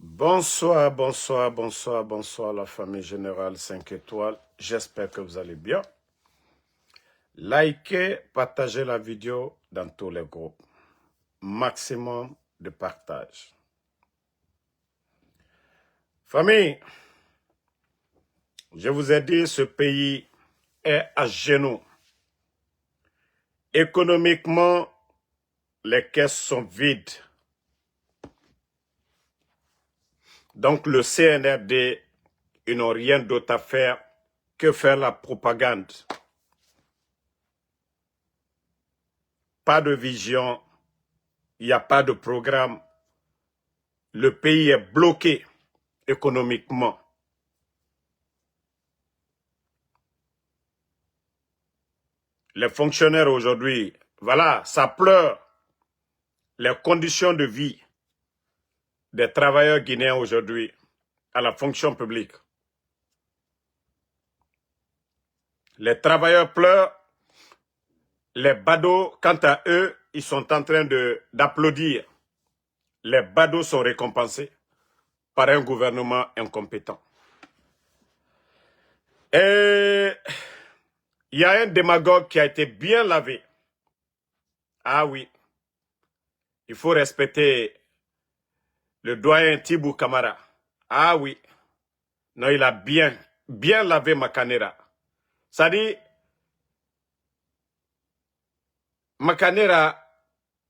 Bonsoir, bonsoir, bonsoir, bonsoir la famille générale 5 étoiles. J'espère que vous allez bien. Likez, partagez la vidéo dans tous les groupes. Maximum de partage. Famille, je vous ai dit, ce pays est à genoux. Économiquement, les caisses sont vides. Donc le CNRD, ils n'ont rien d'autre à faire que faire la propagande. Pas de vision, il n'y a pas de programme. Le pays est bloqué économiquement. Les fonctionnaires aujourd'hui, voilà, ça pleure. Les conditions de vie des travailleurs guinéens aujourd'hui à la fonction publique. Les travailleurs pleurent. Les badauds, quant à eux, ils sont en train d'applaudir. Les badauds sont récompensés par un gouvernement incompétent. Et il y a un démagogue qui a été bien lavé. Ah oui, il faut respecter le doyen Tibou Kamara. Ah oui, non, il a bien lavé Makanera. Ça dit, Makanera,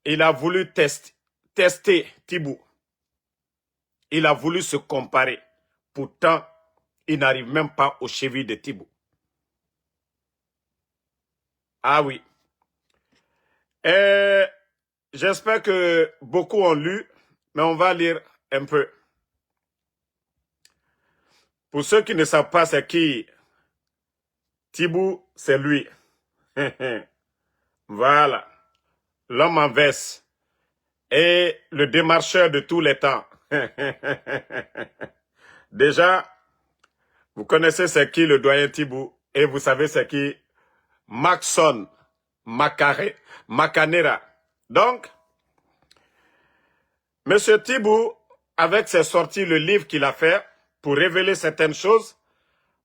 il a voulu tester Tibou. Il a voulu se comparer. Pourtant, il n'arrive même pas aux chevilles de Tibou. Ah oui. J'espère que beaucoup ont lu, mais on va lire un peu. Pour ceux qui ne savent pas c'est qui, Tibou, c'est lui. Voilà. L'homme en veste et le démarcheur de tous les temps. Déjà, vous connaissez c'est qui le doyen Tibou et vous savez c'est qui Maxon Makanera. Donc, M. Tibou, avec ses sorties, le livre qu'il a fait pour révéler certaines choses,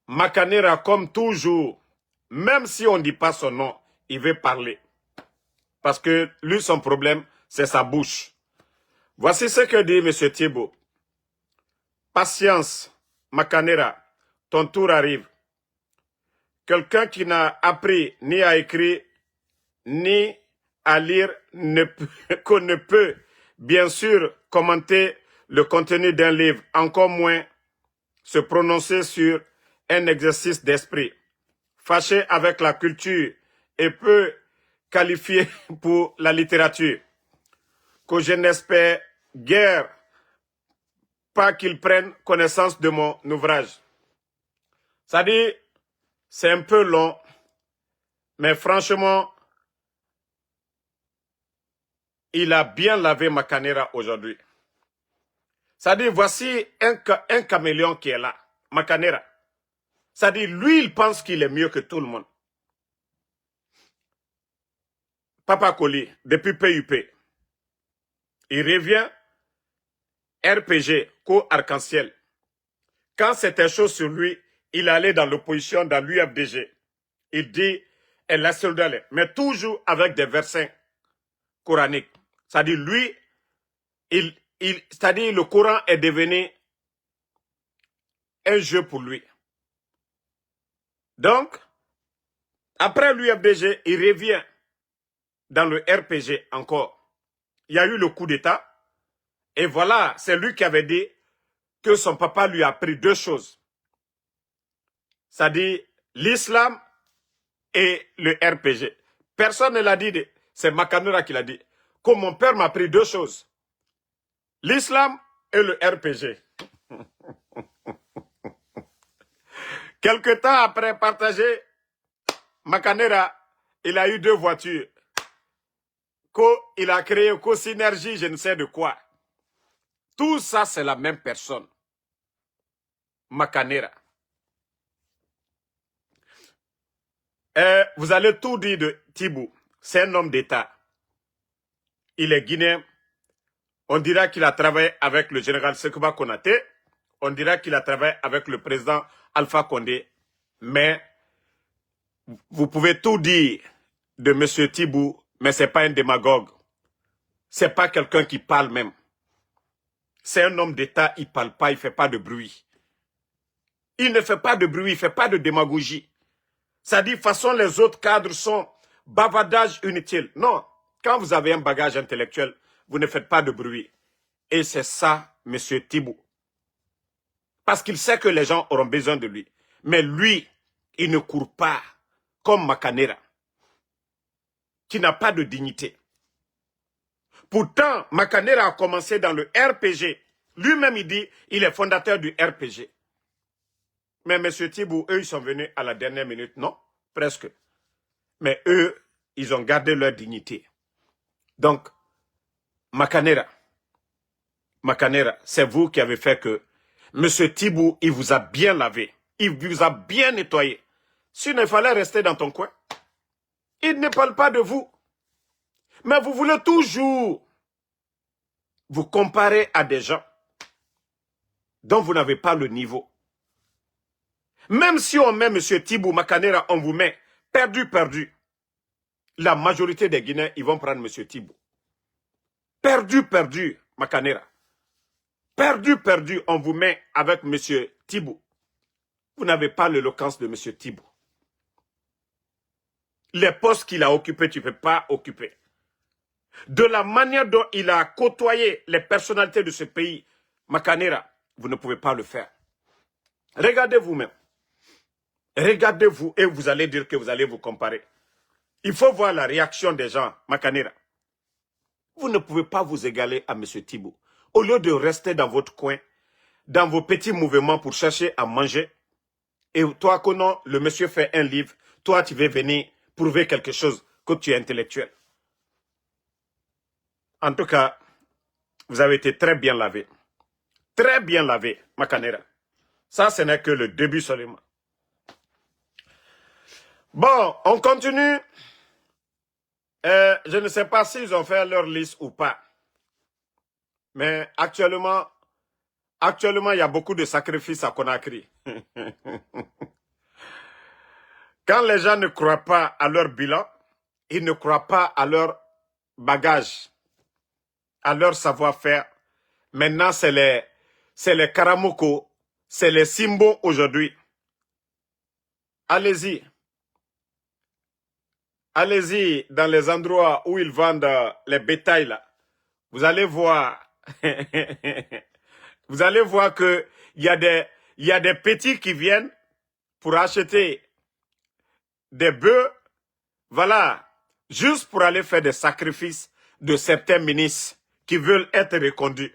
Makanera, comme toujours, même si on ne dit pas son nom, il veut parler. Parce que lui, son problème, c'est sa bouche. Voici ce que dit M. Tibou. Patience, Makanera, ton tour arrive. Quelqu'un qui n'a appris ni à écrire, ni à lire, qu'on ne peut, bien sûr, commenter le contenu d'un livre, encore moins se prononcer sur un exercice d'esprit. Fâché avec la culture et peu qualifié pour la littérature. Que je n'espère guère pas qu'ils prennent connaissance de mon ouvrage. Ça dit, c'est un peu long, mais franchement, il a bien lavé Makanera aujourd'hui. Ça dit, voici un caméléon qui est là, Makanera. Ça dit, lui, il pense qu'il est mieux que tout le monde. Papa Koli, depuis PUP, il revient RPG, co-arc-en-ciel. Quand c'était chaud sur lui, il allait dans l'opposition, dans l'UFDG. Il dit, elle la seule mais toujours avec des versets coraniques. C'est-à-dire, lui, c'est-à-dire, le Coran est devenu un jeu pour lui. Donc, après l'UFDG, il revient dans le RPG encore. Il y a eu le coup d'État. Et voilà, c'est lui qui avait dit que son papa lui a appris deux choses. C'est-à-dire l'islam et le RPG. Personne ne l'a dit, c'est Makanera qui l'a dit. Que mon père m'a appris deux choses. L'islam et le RPG. Quelque temps après partager, Makanera, il a eu deux voitures. Il a créé Co-Synergie, je ne sais de quoi. Tout ça, c'est la même personne. Makanera. Vous allez tout dire de Tibou. C'est un homme d'État. Il est guinéen. On dira qu'il a travaillé avec le général Sekouba Konaté. On dira qu'il a travaillé avec le président Alpha Condé. Mais vous pouvez tout dire de M. Tibou, mais ce n'est pas un démagogue. Ce n'est pas quelqu'un qui parle même. C'est un homme d'État, il ne parle pas, il ne fait pas de bruit. Il ne fait pas de bruit, il ne fait pas de démagogie. Ça dit, de toute façon, les autres cadres sont bavardage inutile. Non, quand vous avez un bagage intellectuel, vous ne faites pas de bruit. Et c'est ça, M. Tibou. Parce qu'il sait que les gens auront besoin de lui. Mais lui, il ne court pas comme Makanera, qui n'a pas de dignité. Pourtant, Makanera a commencé dans le RPG. Lui-même, il dit, il est fondateur du RPG. Mais M. Tibou, eux, ils sont venus à la dernière minute, non? Presque. Mais eux, ils ont gardé leur dignité. Donc, Makanera, c'est vous qui avez fait que M. Tibou, il vous a bien lavé. Il vous a bien nettoyé. S'il ne fallait rester dans ton coin, il ne parle pas de vous. Mais vous voulez toujours vous comparer à des gens dont vous n'avez pas le niveau. Même si on met M. Tibou, Makanera, on vous met perdu. La majorité des Guinéens, ils vont prendre M. Tibou. Perdu, Makanera. Perdu, on vous met avec M. Tibou. Vous n'avez pas l'éloquence de M. Tibou. Les postes qu'il a occupés, tu ne peux pas occuper. De la manière dont il a côtoyé les personnalités de ce pays, Makanera, vous ne pouvez pas le faire. Regardez vous-même. Regardez-vous et vous allez dire que vous allez vous comparer. Il faut voir la réaction des gens, Makanera. Vous ne pouvez pas vous égaler à M. Tibou. Au lieu de rester dans votre coin, dans vos petits mouvements pour chercher à manger, et toi, Konon, le monsieur fait un livre, toi, tu veux venir prouver quelque chose, que tu es intellectuel. En tout cas, vous avez été très bien lavé. Très bien lavé, Makanera. Ça, ce n'est que le début seulement. Bon, on continue. Je ne sais pas s'ils ont fait leur liste ou pas. Mais actuellement, il y a beaucoup de sacrifices à Conakry. Quand les gens ne croient pas à leur bilan, ils ne croient pas à leur bagage, à leur savoir-faire. Maintenant, c'est les Karamoko, c'est les Simbo aujourd'hui. Allez-y. Allez-y dans les endroits où ils vendent les bétails là. Vous allez voir. Vous allez voir que il y a des petits qui viennent pour acheter des bœufs, voilà, juste pour aller faire des sacrifices de certains ministres qui veulent être reconduits.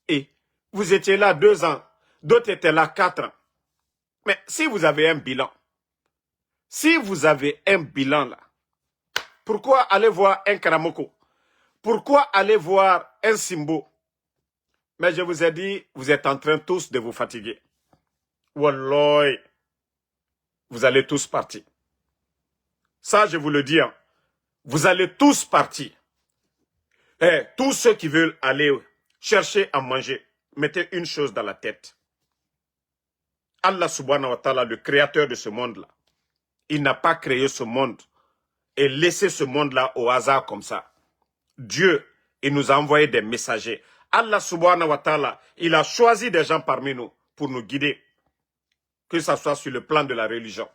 Et vous étiez là 2 ans, d'autres étaient là 4 ans. Mais si vous avez un bilan, là, pourquoi aller voir un Karamoko? Pourquoi aller voir un Simbo? Mais je vous ai dit, vous êtes en train tous de vous fatiguer. Wallah, vous allez tous partir. Ça, je vous le dis, hein. Vous allez tous partir. Et tous ceux qui veulent aller chercher à manger, mettez une chose dans la tête. Allah subhanahu wa ta'ala, le créateur de ce monde-là, il n'a pas créé ce monde et laissé ce monde-là au hasard comme ça. Dieu, il nous a envoyé des messagers. Allah subhanahu wa ta'ala, il a choisi des gens parmi nous pour nous guider, que ce soit sur le plan de la religion.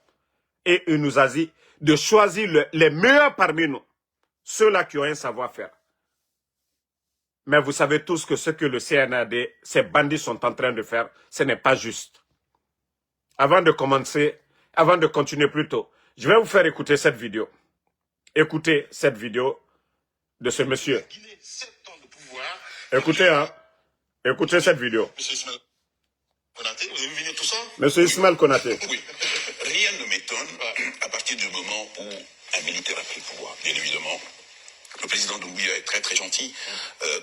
Et il nous a dit de choisir les meilleurs parmi nous, ceux-là qui ont un savoir-faire. Mais vous savez tous que ce que le CNAD, ces bandits sont en train de faire, ce n'est pas juste. Avant de continuer plutôt, je vais vous faire écouter cette vidéo. Écoutez cette vidéo de ce monsieur. Écoutez, hein. Écoutez cette vidéo. Monsieur Ismaël Konaté, vous avez vu venir tout ça? Monsieur Ismaël Konaté. Oui. Rien ne m'étonne à partir du moment où un militaire a pris le pouvoir, bien évidemment. Le président Doumbouya est très très gentil,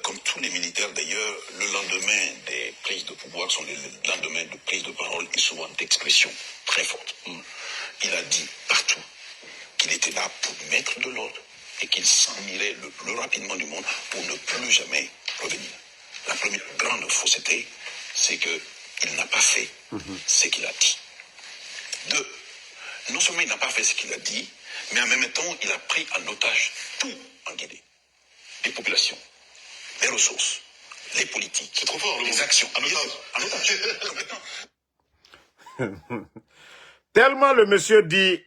comme tous les militaires d'ailleurs. Le lendemain des prises de pouvoir sont les lendemains de prises de parole et souvent d'expressions très fortes. Il a dit partout qu'il était là pour mettre de l'ordre et qu'il s'en irait le plus rapidement du monde pour ne plus jamais revenir. La première grande fausseté, c'est qu'il n'a pas fait ce qu'il a dit. Deux, non seulement il n'a pas fait ce qu'il a dit, mais en même temps, il a pris en otage tout en Guinée. Les populations, les ressources, les politiques, c'est trop fort, les actions. En otage. Tellement le monsieur dit,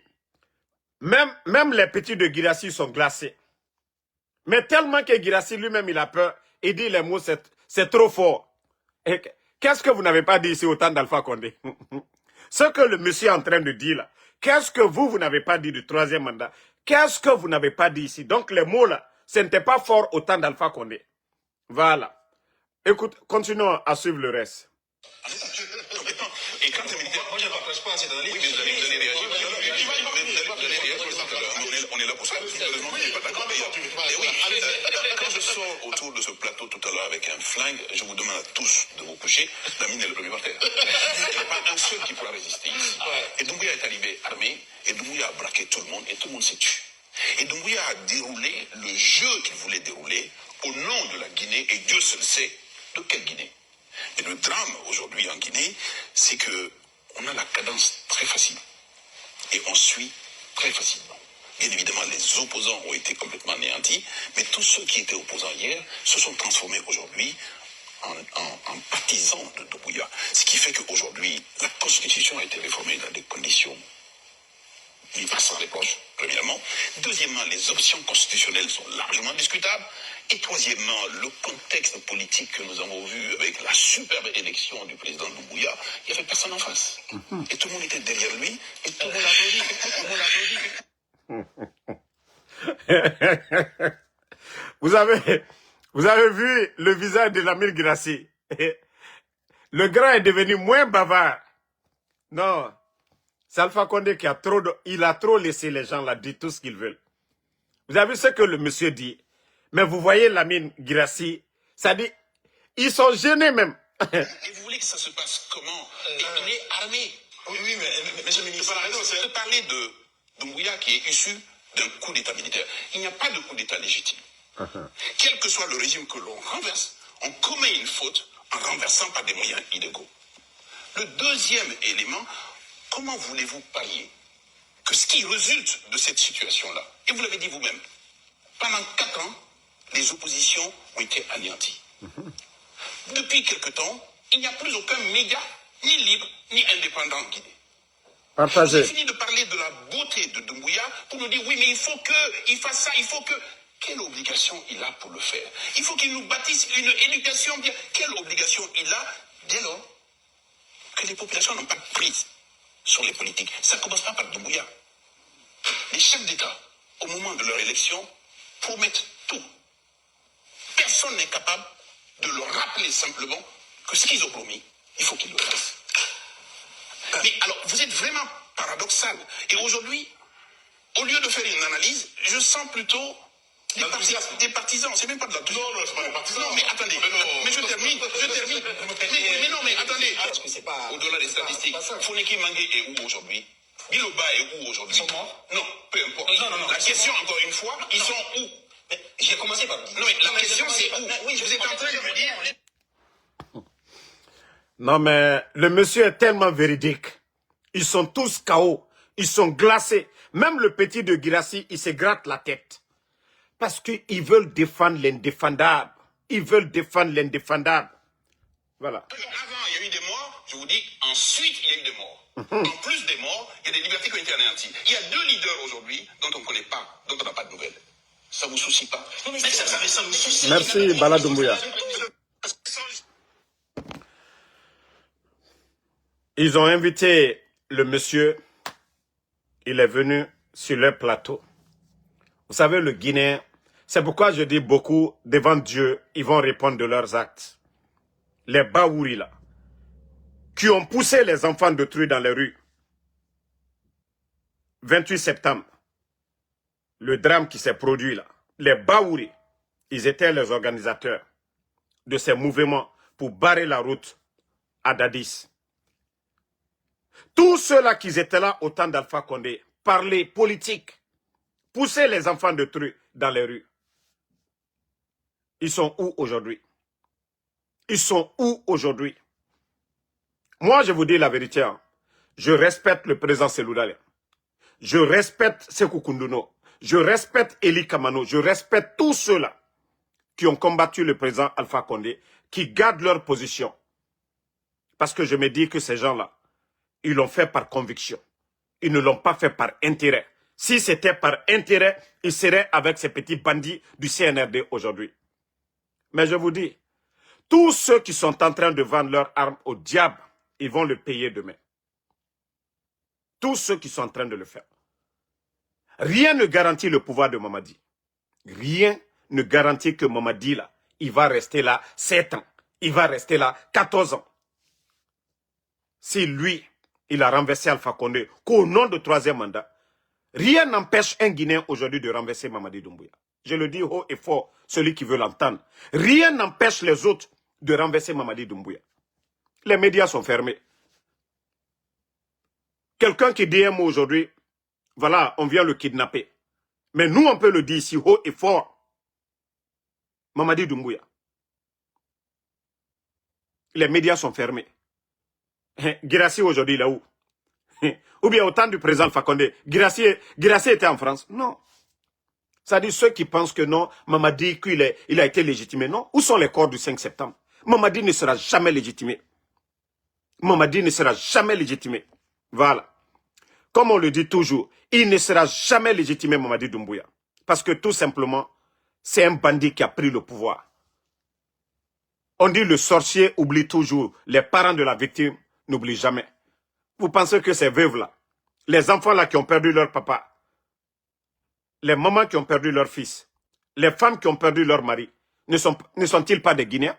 même les petits de Guirassy sont glacés. Mais tellement que Guirassy lui-même, il a peur. Il dit les mots, c'est trop fort. Qu'est-ce que vous n'avez pas dit ici au temps d'Alpha Condé? Ce que le monsieur est en train de dire là, qu'est-ce que vous n'avez pas dit du troisième mandat? Qu'est-ce que vous n'avez pas dit ici? Donc les mots là, ce n'était pas fort au temps d'Alpha Condé. Voilà. Écoute, continuons à suivre le reste. Et quand les militaires... Moi, je ne partage pas cette analyse, mais vous allez réagir. On est là pour ça. Malheureusement, on n'est pas d'accord. Et oui, quand je sors autour de ce plateau tout à l'heure avec un flingue, je vous demande à tous de vous coucher. Lamine est le premier par terre. Il n'y a pas un seul qui pourra résister ici. Et Doumbouya est arrivé armé, et Doumbouya a braqué tout le monde, et tout le monde s'est tué. Et Doumbouya a déroulé le jeu qu'il voulait dérouler au nom de la Guinée, et Dieu seul sait de quelle Guinée. Et le drame aujourd'hui en Guinée, c'est que on a la cadence très facile. Et on suit très facilement. Bien évidemment, les opposants ont été complètement anéantis, mais tous ceux qui étaient opposants hier se sont transformés aujourd'hui en partisans de Doumbouya. Ce qui fait qu'aujourd'hui, la Constitution a été réformée dans des conditions sans reproche, premièrement. Deuxièmement, les options constitutionnelles sont largement discutables. Et troisièmement, le contexte politique que nous avons vu avec la superbe élection du président Doumbouya, il n'y avait personne en face. Et tout le monde était derrière lui, et tout le monde applaudit. Vous avez vu le visage de Lamine Guirassy. Le grand est devenu moins bavard. Non. C'est Alpha Condé qui a trop laissé les gens là dire tout ce qu'ils veulent. Vous avez vu ce que le monsieur dit? Mais vous voyez Lamine Guirassy, ça dit, ils sont gênés même. Et vous voulez que ça se passe comment? Il est armé. Oui, mais monsieur le ministre, de parler de Doumbouya qui est issu d'un coup d'état militaire. Il n'y a pas de coup d'état légitime. Quel que soit le régime que l'on renverse, on commet une faute en renversant par des moyens illégaux. Le deuxième élément, comment voulez-vous parier que ce qui résulte de cette situation-là, et vous l'avez dit vous-même, pendant 4 ans, les oppositions ont été anéanties. Depuis quelque temps, il n'y a plus aucun média, ni libre, ni indépendant en Guinée. Partagez. J'ai fini de parler de la beauté de Doumbouya pour nous dire, oui, mais il faut qu'il fasse ça, il faut que... Quelle obligation il a pour le faire? Il faut qu'il nous bâtisse une éducation bien. Quelle obligation il a dès lors que les populations n'ont pas de prise sur les politiques? Ça ne commence pas par Doumbouya. Les chefs d'État, au moment de leur élection, promettent tout. Personne n'est capable de leur rappeler simplement que ce qu'ils ont promis, il faut qu'ils le fassent. Mais alors, vous êtes vraiment paradoxal. Et aujourd'hui, au lieu de faire une analyse, je sens plutôt des partisans. C'est même pas de la... Non, c'est pas des partisans. Non, mais attendez. Mais je termine. Mais non, mais attendez. Parce que c'est pas... Au-delà des statistiques, Foneki Mangue est où aujourd'hui? Biloba est où aujourd'hui? Ils sont morts? Non, peu importe. Non. La question, encore une fois, ils sont où? J'ai commencé par dire. Non, mais la question, c'est où? Oui, vous êtes en train de me dire... Non, mais le monsieur est tellement véridique. Ils sont tous KO. Ils sont glacés. Même le petit de Guirassy, il se gratte la tête. Parce qu'ils veulent défendre l'indéfendable. Ils veulent défendre l'indéfendable. Voilà. Avant, il y a eu des morts. Je vous dis, ensuite, il y a eu des morts. En plus des morts, il y a des libertés qui ont été anéanties. Il y a 2 leaders aujourd'hui dont on ne connaît pas, dont on n'a pas de nouvelles. Ça ne vous soucie pas? Mais ça vous soucie. Merci, Bala Doumbouya. Ils ont invité le monsieur. Il est venu sur leur plateau. Vous savez, le Guinéen, c'est pourquoi je dis beaucoup, devant Dieu, ils vont répondre de leurs actes. Les Baouri, là, qui ont poussé les enfants d'autrui dans les rues. 28 septembre, le drame qui s'est produit là. Les Baouri, ils étaient les organisateurs de ces mouvements pour barrer la route à Dadis. Tous ceux-là qui étaient là au temps d'Alpha Condé, parler politique, pousser les enfants d'autrui dans les rues. Ils sont où aujourd'hui? Ils sont où aujourd'hui? Moi, je vous dis la vérité. Hein. Je respecte le président Seloudalé. Je respecte Sékou Kounduno. Je respecte Eli Kamano. Je respecte tous ceux-là qui ont combattu le président Alpha Condé, qui gardent leur position. Parce que je me dis que ces gens-là, ils l'ont fait par conviction. Ils ne l'ont pas fait par intérêt. Si c'était par intérêt, ils seraient avec ces petits bandits du CNRD aujourd'hui. Mais je vous dis, tous ceux qui sont en train de vendre leurs armes au diable, ils vont le payer demain. Tous ceux qui sont en train de le faire. Rien ne garantit le pouvoir de Mamadi. Rien ne garantit que Mamadi, là, il va rester là 7 ans. Il va rester là 14 ans. Si lui, il a renversé Alpha Condé qu'au nom de 3e mandat, rien n'empêche un Guinéen aujourd'hui de renverser Mamadi Doumbouya. Je le dis haut et fort, celui qui veut l'entendre. Rien n'empêche les autres de renverser Mamadi Doumbouya. Les médias sont fermés. Quelqu'un qui dit un mot aujourd'hui, voilà, on vient le kidnapper. Mais nous, on peut le dire ici haut et fort. Mamadi Doumbouya. Les médias sont fermés. Guirassy aujourd'hui, là où? Ou bien au temps du président Alpha Condé, Guirassy était en France? Non. Ça dit ceux qui pensent que non, Mamadi, il a été légitimé. Non. Où sont les corps du 5 septembre? Mamadi ne sera jamais légitimé. Mamadi ne sera jamais légitimé. Voilà. Comme on le dit toujours, il ne sera jamais légitimé Mamadi Doumbouya. Parce que tout simplement, c'est un bandit qui a pris le pouvoir. On dit le sorcier oublie toujours. Les parents de la victime n'oublient jamais. Vous pensez que ces veuves-là, les enfants-là qui ont perdu leur papa, les mamans qui ont perdu leur fils, les femmes qui ont perdu leur mari, ne sont-ils pas des Guinéens?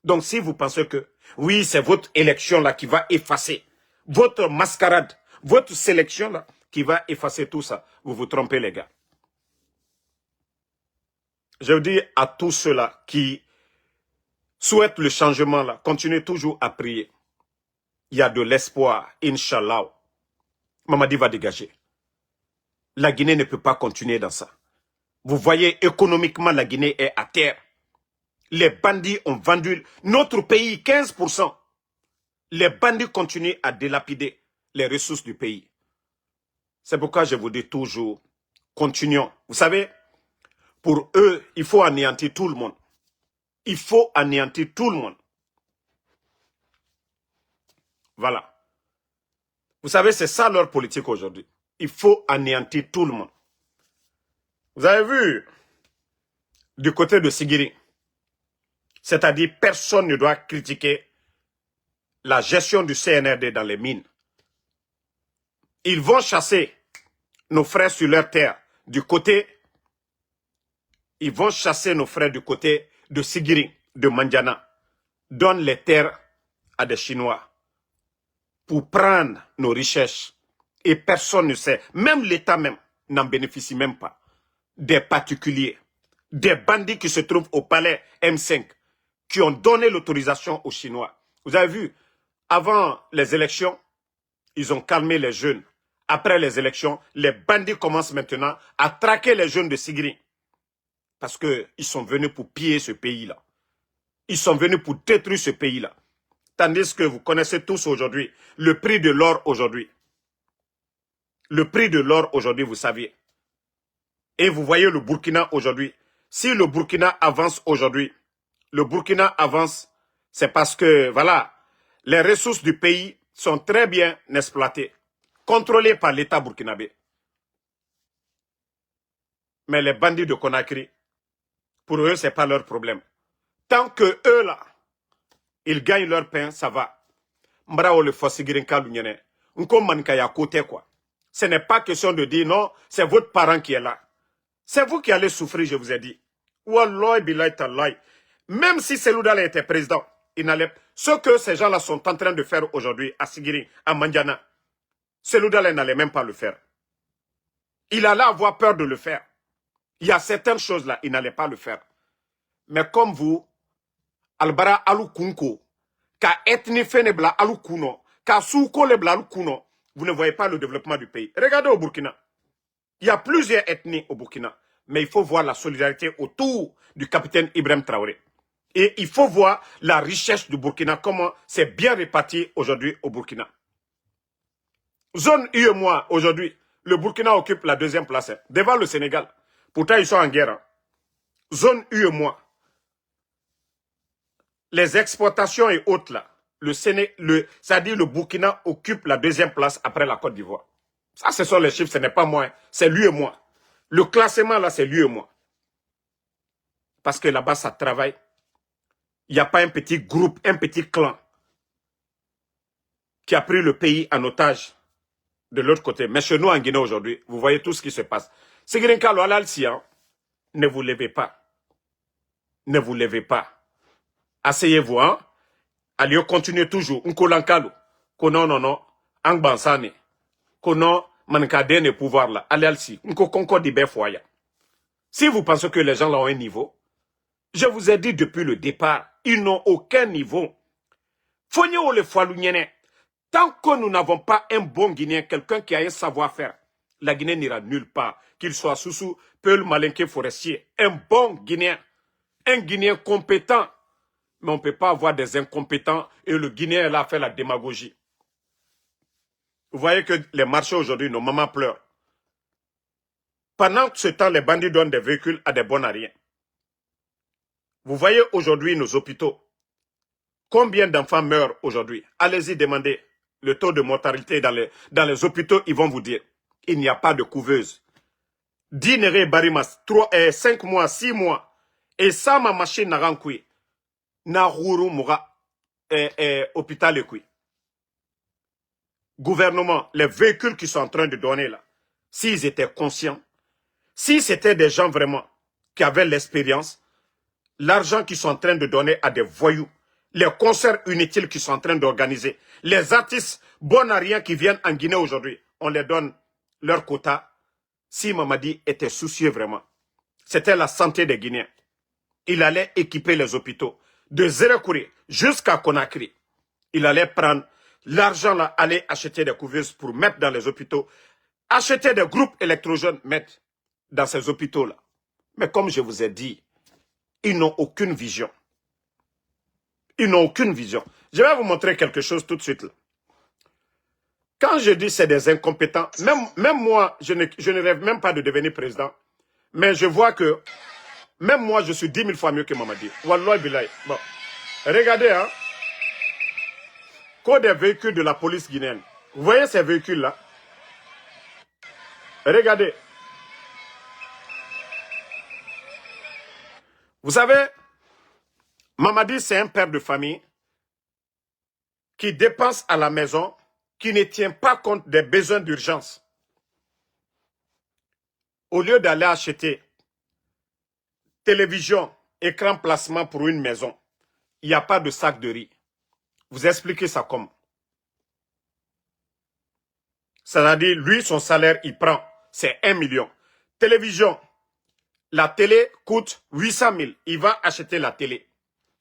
Donc si vous pensez que, oui, c'est votre élection-là qui va effacer, votre mascarade, votre sélection-là qui va effacer tout ça, vous vous trompez les gars. Je dis à tous ceux-là qui souhaitent le changement-là, continuez toujours à prier. Il y a de l'espoir, Inch'Allah. Mamadi va dégager. La Guinée ne peut pas continuer dans ça. Vous voyez, économiquement, la Guinée est à terre. Les bandits ont vendu notre pays 15%. Les bandits continuent à dilapider les ressources du pays. C'est pourquoi je vous dis toujours, continuons. Vous savez, pour eux, il faut anéantir tout le monde. Il faut anéantir tout le monde. Voilà. Vous savez, c'est ça leur politique aujourd'hui. Il faut anéantir tout le monde. Vous avez vu, du côté de Sigiri, c'est-à-dire personne ne doit critiquer la gestion du CNRD dans les mines. Ils vont chasser nos frères sur leur terre du côté, ils vont chasser nos frères du côté de Sigiri, de Mandiana, donnent les terres à des Chinois pour prendre nos richesses. Et personne ne sait, même l'État même n'en bénéficie même pas. Des particuliers, des bandits qui se trouvent au palais M5, qui ont donné l'autorisation aux Chinois. Vous avez vu, avant les élections, ils ont calmé les jeunes. Après les élections, les bandits commencent maintenant à traquer les jeunes de Sigiri. Parce qu'ils sont venus pour piller ce pays-là. Ils sont venus pour détruire ce pays-là. Tandis que vous connaissez tous aujourd'hui le prix de l'or aujourd'hui. Le prix de l'or aujourd'hui, vous saviez. Et vous voyez le Burkina aujourd'hui. Si le Burkina avance aujourd'hui, le Burkina avance, c'est parce que, voilà, les ressources du pays sont très bien exploitées, contrôlées par l'État burkinabé. Mais les bandits de Conakry, pour eux, ce n'est pas leur problème. Tant que eux, là, ils gagnent leur pain, ça va. Ce n'est pas question de dire non, c'est votre parent qui est là. C'est vous qui allez souffrir, je vous ai dit. Wallahi billahi tallahi. Même si Seloudalé était président, il n'allait. Ce que ces gens-là sont en train de faire aujourd'hui à Sigiri, à Mandiana, Seloudalé n'allait même pas le faire. Il allait avoir peur de le faire. Il y a certaines choses là, il n'allait pas le faire. Mais comme vous, Albara Alukunko, ka ethnie fenebla Alukuno, ka souko lebla Alukuno, vous ne voyez pas le développement du pays. Regardez au Burkina. Il y a plusieurs ethnies au Burkina. Mais il faut voir la solidarité autour du capitaine Ibrahim Traoré. Et il faut voir la richesse du Burkina, comment c'est bien réparti aujourd'hui au Burkina. Zone UEMOA, aujourd'hui, le Burkina occupe la 2e place, hein, devant le Sénégal. Pourtant, ils sont en guerre. Hein. Zone UEMOA. Les exportations et autres, là, c'est-à-dire le Burkina occupe la 2e place après la Côte d'Ivoire. Ça, ce sont les chiffres, ce n'est pas moi, hein, c'est l'UEMOA. Le classement, là, c'est l'UEMOA. Parce que là-bas, ça travaille. Il n'y a pas un petit groupe, un petit clan qui a pris le pays en otage de l'autre côté. Mais chez nous, en Guinée, aujourd'hui, vous voyez tout ce qui se passe. Sigirinkalo Alalsian, ne vous levez pas. Ne vous levez pas. Asseyez-vous, hein. Allez, continuez toujours. Nkolankalo. Konon, non, Angbansane. Konon, mankadene pouvoir là. Alalsi. Nko konko di befoya. Si vous pensez que les gens là ont un niveau, je vous ai dit depuis le départ, ils n'ont aucun niveau. Fonyo le foalounyene. Tant que nous n'avons pas un bon Guinéen, quelqu'un qui a un savoir-faire, la Guinée n'ira nulle part. Qu'il soit Soussou, Peul, Malinké, Forestier. Un bon Guinéen. Un Guinéen compétent. Mais on ne peut pas avoir des incompétents et le Guinéen là fait la démagogie. Vous voyez que les marchés aujourd'hui, nos mamans pleurent. Pendant ce temps, les bandits donnent des véhicules à des bons à rien. Vous voyez aujourd'hui nos hôpitaux. Combien d'enfants meurent aujourd'hui? Allez-y demander le taux de mortalité dans les hôpitaux, ils vont vous dire. Il n'y a pas de couveuse. Dinere Barimas, 5 mois, 6 mois. Et ça, ma machine n'a rien cuit. Na rourou moura hôpital et cuit. Gouvernement, les véhicules qui sont en train de donner là, s'ils étaient conscients, si c'était des gens vraiment qui avaient l'expérience, l'argent qu'ils sont en train de donner à des voyous, les concerts inutiles qu'ils sont en train d'organiser, les artistes bonariens qui viennent en Guinée aujourd'hui, on les donne leur quota. Si Mamadi était soucieux vraiment, c'était la santé des Guinéens. Il allait équiper les hôpitaux de Zérekouri jusqu'à Conakry. Il allait prendre l'argent là, aller acheter des couveuses pour mettre dans les hôpitaux, acheter des groupes électrogènes, mettre dans ces hôpitaux-là. Mais comme je vous ai dit, ils n'ont aucune vision. Ils n'ont aucune vision. Je vais vous montrer quelque chose tout de suite. Là. Quand je dis c'est des incompétents, même moi, je ne rêve même pas de devenir président. Mais je vois que, même moi, je suis 10 000 fois mieux que Mamadi. Wallah bilay. Bon. Regardez, hein. Code des véhicules de la police guinéenne. Vous voyez ces véhicules-là? Regardez. Vous savez, Mamadi, c'est un père de famille qui dépense à la maison, qui ne tient pas compte des besoins d'urgence. Au lieu d'aller acheter télévision, écran placement pour une maison, il n'y a pas de sac de riz. Vous expliquez ça comment? C'est-à-dire, lui, son salaire, il prend, c'est 1 million. Télévision, la télé coûte 800 000. Il va acheter la télé.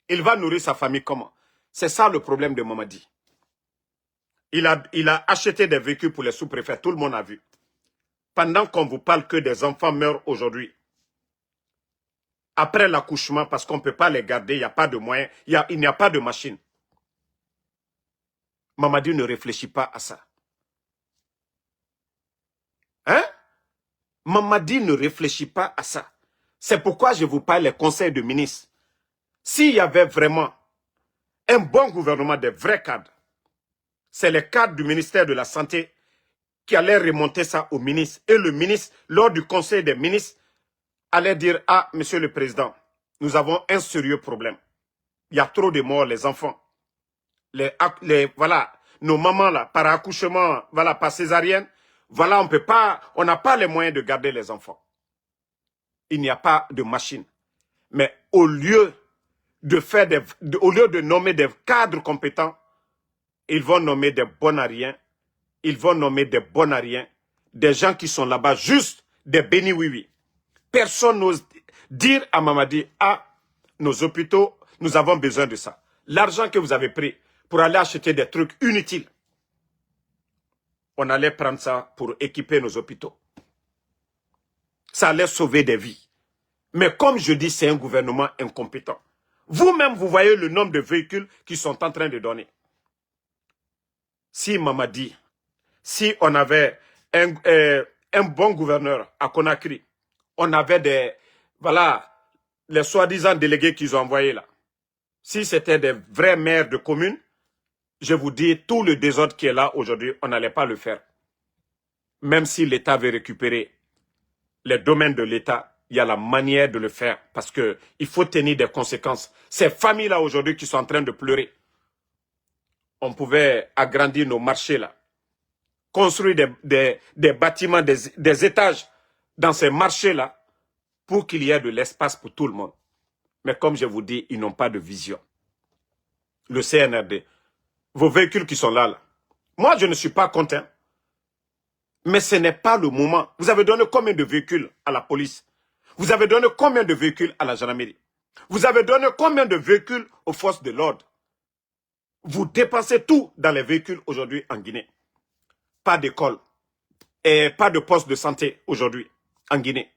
Il va nourrir sa famille comment? C'est ça le problème de Mamadi. Il a acheté des véhicules pour les sous-préfets. Tout le monde a vu. Pendant qu'on vous parle que des enfants meurent aujourd'hui, après l'accouchement, parce qu'on ne peut pas les garder, il n'y a pas de moyens, il n'y a pas de machine. Mamadi ne réfléchit pas à ça. Hein? Mamadi ne réfléchit pas à ça. C'est pourquoi je vous parle des conseils de ministres. S'il y avait vraiment un bon gouvernement, des vrais cadres, c'est les cadres du ministère de la Santé qui allaient remonter ça au ministre. Et le ministre, lors du conseil des ministres, allait dire, ah, monsieur le président, nous avons un sérieux problème. Il y a trop de morts, les enfants. Voilà, nos mamans là, par accouchement, voilà, par césarienne, voilà, on n'a pas les moyens de garder les enfants. Il n'y a pas de machine. Mais au lieu de nommer des cadres compétents, ils vont nommer des bonariens, des gens qui sont là-bas juste des bénis oui-oui. Personne n'ose dire à Mamadi, ah, nos hôpitaux, nous avons besoin de ça. L'argent que vous avez pris pour aller acheter des trucs inutiles, on allait prendre ça pour équiper nos hôpitaux. Ça allait sauver des vies. Mais comme je dis, c'est un gouvernement incompétent. Vous-même, vous voyez le nombre de véhicules qui sont en train de donner. Si Mamadi, si on avait un bon gouverneur à Conakry, on avait les soi-disant délégués qu'ils ont envoyés là. Si c'était des vrais maires de communes, je vous dis, tout le désordre qui est là aujourd'hui, on n'allait pas le faire. Même si l'État veut récupérer les domaines de l'État, il y a la manière de le faire parce qu'il faut tenir des conséquences. Ces familles-là aujourd'hui qui sont en train de pleurer, on pouvait agrandir nos marchés là, construire des bâtiments, des étages dans ces marchés-là pour qu'il y ait de l'espace pour tout le monde. Mais comme je vous dis, ils n'ont pas de vision. Le CNRD, vos véhicules qui sont là, moi je ne suis pas content. Mais ce n'est pas le moment. Vous avez donné combien de véhicules à la police? Vous avez donné combien de véhicules à la gendarmerie? Vous avez donné combien de véhicules aux forces de l'ordre? Vous dépensez tout dans les véhicules aujourd'hui en Guinée. Pas d'école et pas de poste de santé aujourd'hui en Guinée.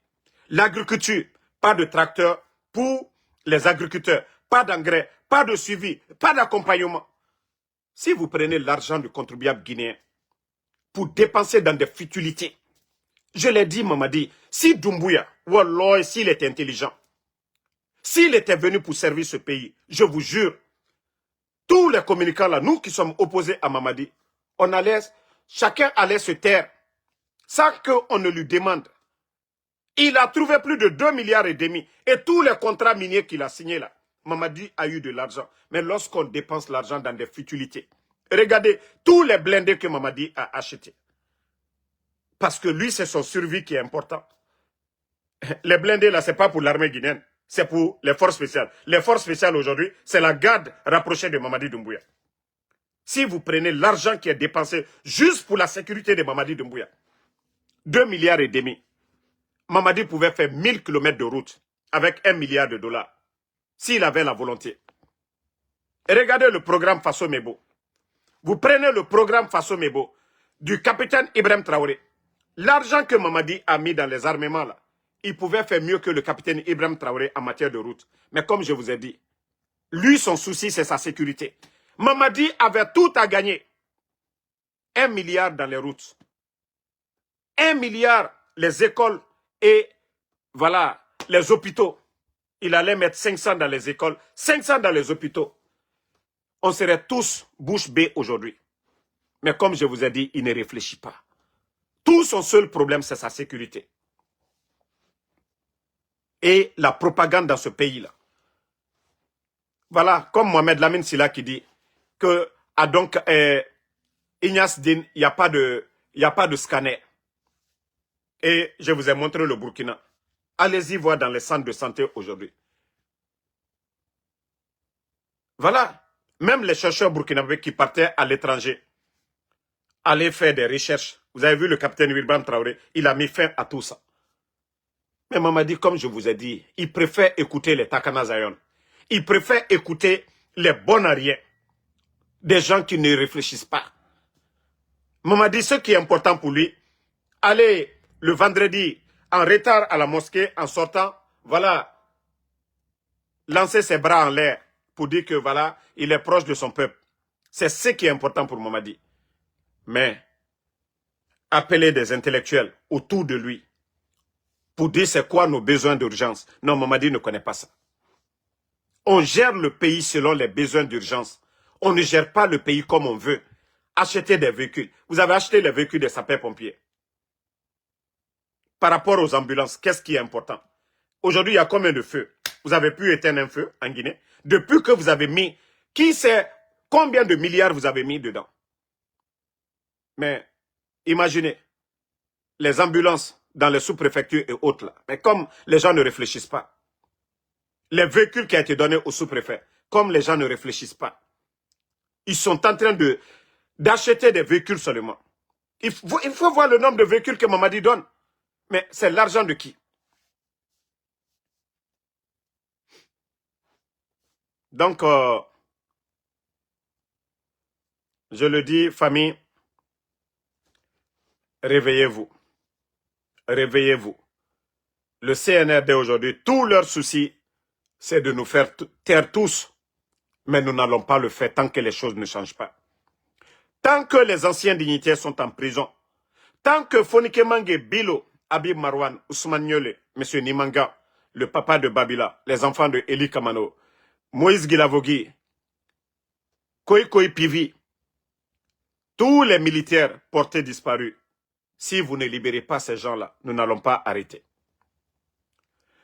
L'agriculture, pas de tracteurs pour les agriculteurs, pas d'engrais, pas de suivi, pas d'accompagnement. Si vous prenez l'argent du contribuable guinéen pour dépenser dans des futilités, je l'ai dit, Mamadi, si Doumbouya, Wallah, s'il était intelligent, s'il était venu pour servir ce pays, je vous jure, tous les communicants là, nous qui sommes opposés à Mamadi, chacun allait se taire sans qu'on ne lui demande. Il a trouvé plus de 2,5 milliards et tous les contrats miniers qu'il a signés là, Mamadi a eu de l'argent. Mais lorsqu'on dépense l'argent dans des futilités, regardez tous les blindés que Mamadi a achetés. Parce que lui, c'est son survie qui est important. Les blindés là, c'est pas pour l'armée guinéenne, c'est pour les forces spéciales. Les forces spéciales aujourd'hui, c'est la garde rapprochée de Mamadi Doumbouya. Si vous prenez l'argent qui est dépensé juste pour la sécurité de Mamadi Doumbouya, 2,5 milliards, Mamadi pouvait faire 1000 km de route avec 1 milliard de dollars, s'il avait la volonté. Et regardez le programme Faso Mebo. Vous prenez le programme Faso Mebo du capitaine Ibrahim Traoré. L'argent que Mamadi a mis dans les armements, là, il pouvait faire mieux que le capitaine Ibrahim Traoré en matière de route. Mais comme je vous ai dit, lui, son souci, c'est sa sécurité. Mamadi avait tout à gagner. 1 milliard dans les routes. 1 milliard les écoles et voilà, les hôpitaux. Il allait mettre 500 dans les écoles, 500 dans les hôpitaux. On serait tous bouche bée aujourd'hui. Mais comme je vous ai dit, il ne réfléchit pas. Tout son seul problème, c'est sa sécurité. Et la propagande dans ce pays-là. Voilà, comme Mohamed Lamine Silla qui dit que donc Ignace Din, il n'y a pas de scanner. Et je vous ai montré le Burkina. Allez-y voir dans les centres de santé aujourd'hui. Voilà. Même les chercheurs burkinabés qui partaient à l'étranger allaient faire des recherches. Vous avez vu le capitaine Wilbram Traoré, il a mis fin à tout ça. Mais Mamadi, comme je vous ai dit, il préfère écouter les Takana Zion. Il préfère écouter les bonariens. Des gens qui ne réfléchissent pas. Mamadi, ce qui est important pour lui, aller le vendredi en retard à la mosquée, en sortant, voilà, lancer ses bras en l'air pour dire que voilà, il est proche de son peuple. C'est ce qui est important pour Mamadi. Mais appeler des intellectuels autour de lui pour dire c'est quoi nos besoins d'urgence. Non, Mamadi ne connaît pas ça. On gère le pays selon les besoins d'urgence. On ne gère pas le pays comme on veut. Acheter des véhicules. Vous avez acheté les véhicules des sapeurs-pompiers. Par rapport aux ambulances, qu'est-ce qui est important? Aujourd'hui, il y a combien de feux? Vous avez pu éteindre un feu en Guinée? Depuis que vous avez mis, qui sait combien de milliards vous avez mis dedans? Mais imaginez, les ambulances dans les sous-préfectures et autres là. Mais comme les gens ne réfléchissent pas, les véhicules qui ont été donnés aux sous-préfets, comme les gens ne réfléchissent pas, ils sont en train d'acheter des véhicules seulement. Il faut voir le nombre de véhicules que Mamadi donne. Mais c'est l'argent de qui? Donc, je le dis, famille, réveillez-vous. Réveillez-vous. Le CNRD aujourd'hui, tous leurs soucis, c'est de nous faire taire tous. Mais nous n'allons pas le faire tant que les choses ne changent pas. Tant que les anciens dignitaires sont en prison, tant que Fonike Mange, Bilo, Habib Marwan, Ousmane Niole, M. Nimanga, le papa de Babila, les enfants de Eli Kamano, Moïse Guilavogui, Koikoi Pivi, tous les militaires portés disparus, si vous ne libérez pas ces gens-là, nous n'allons pas arrêter.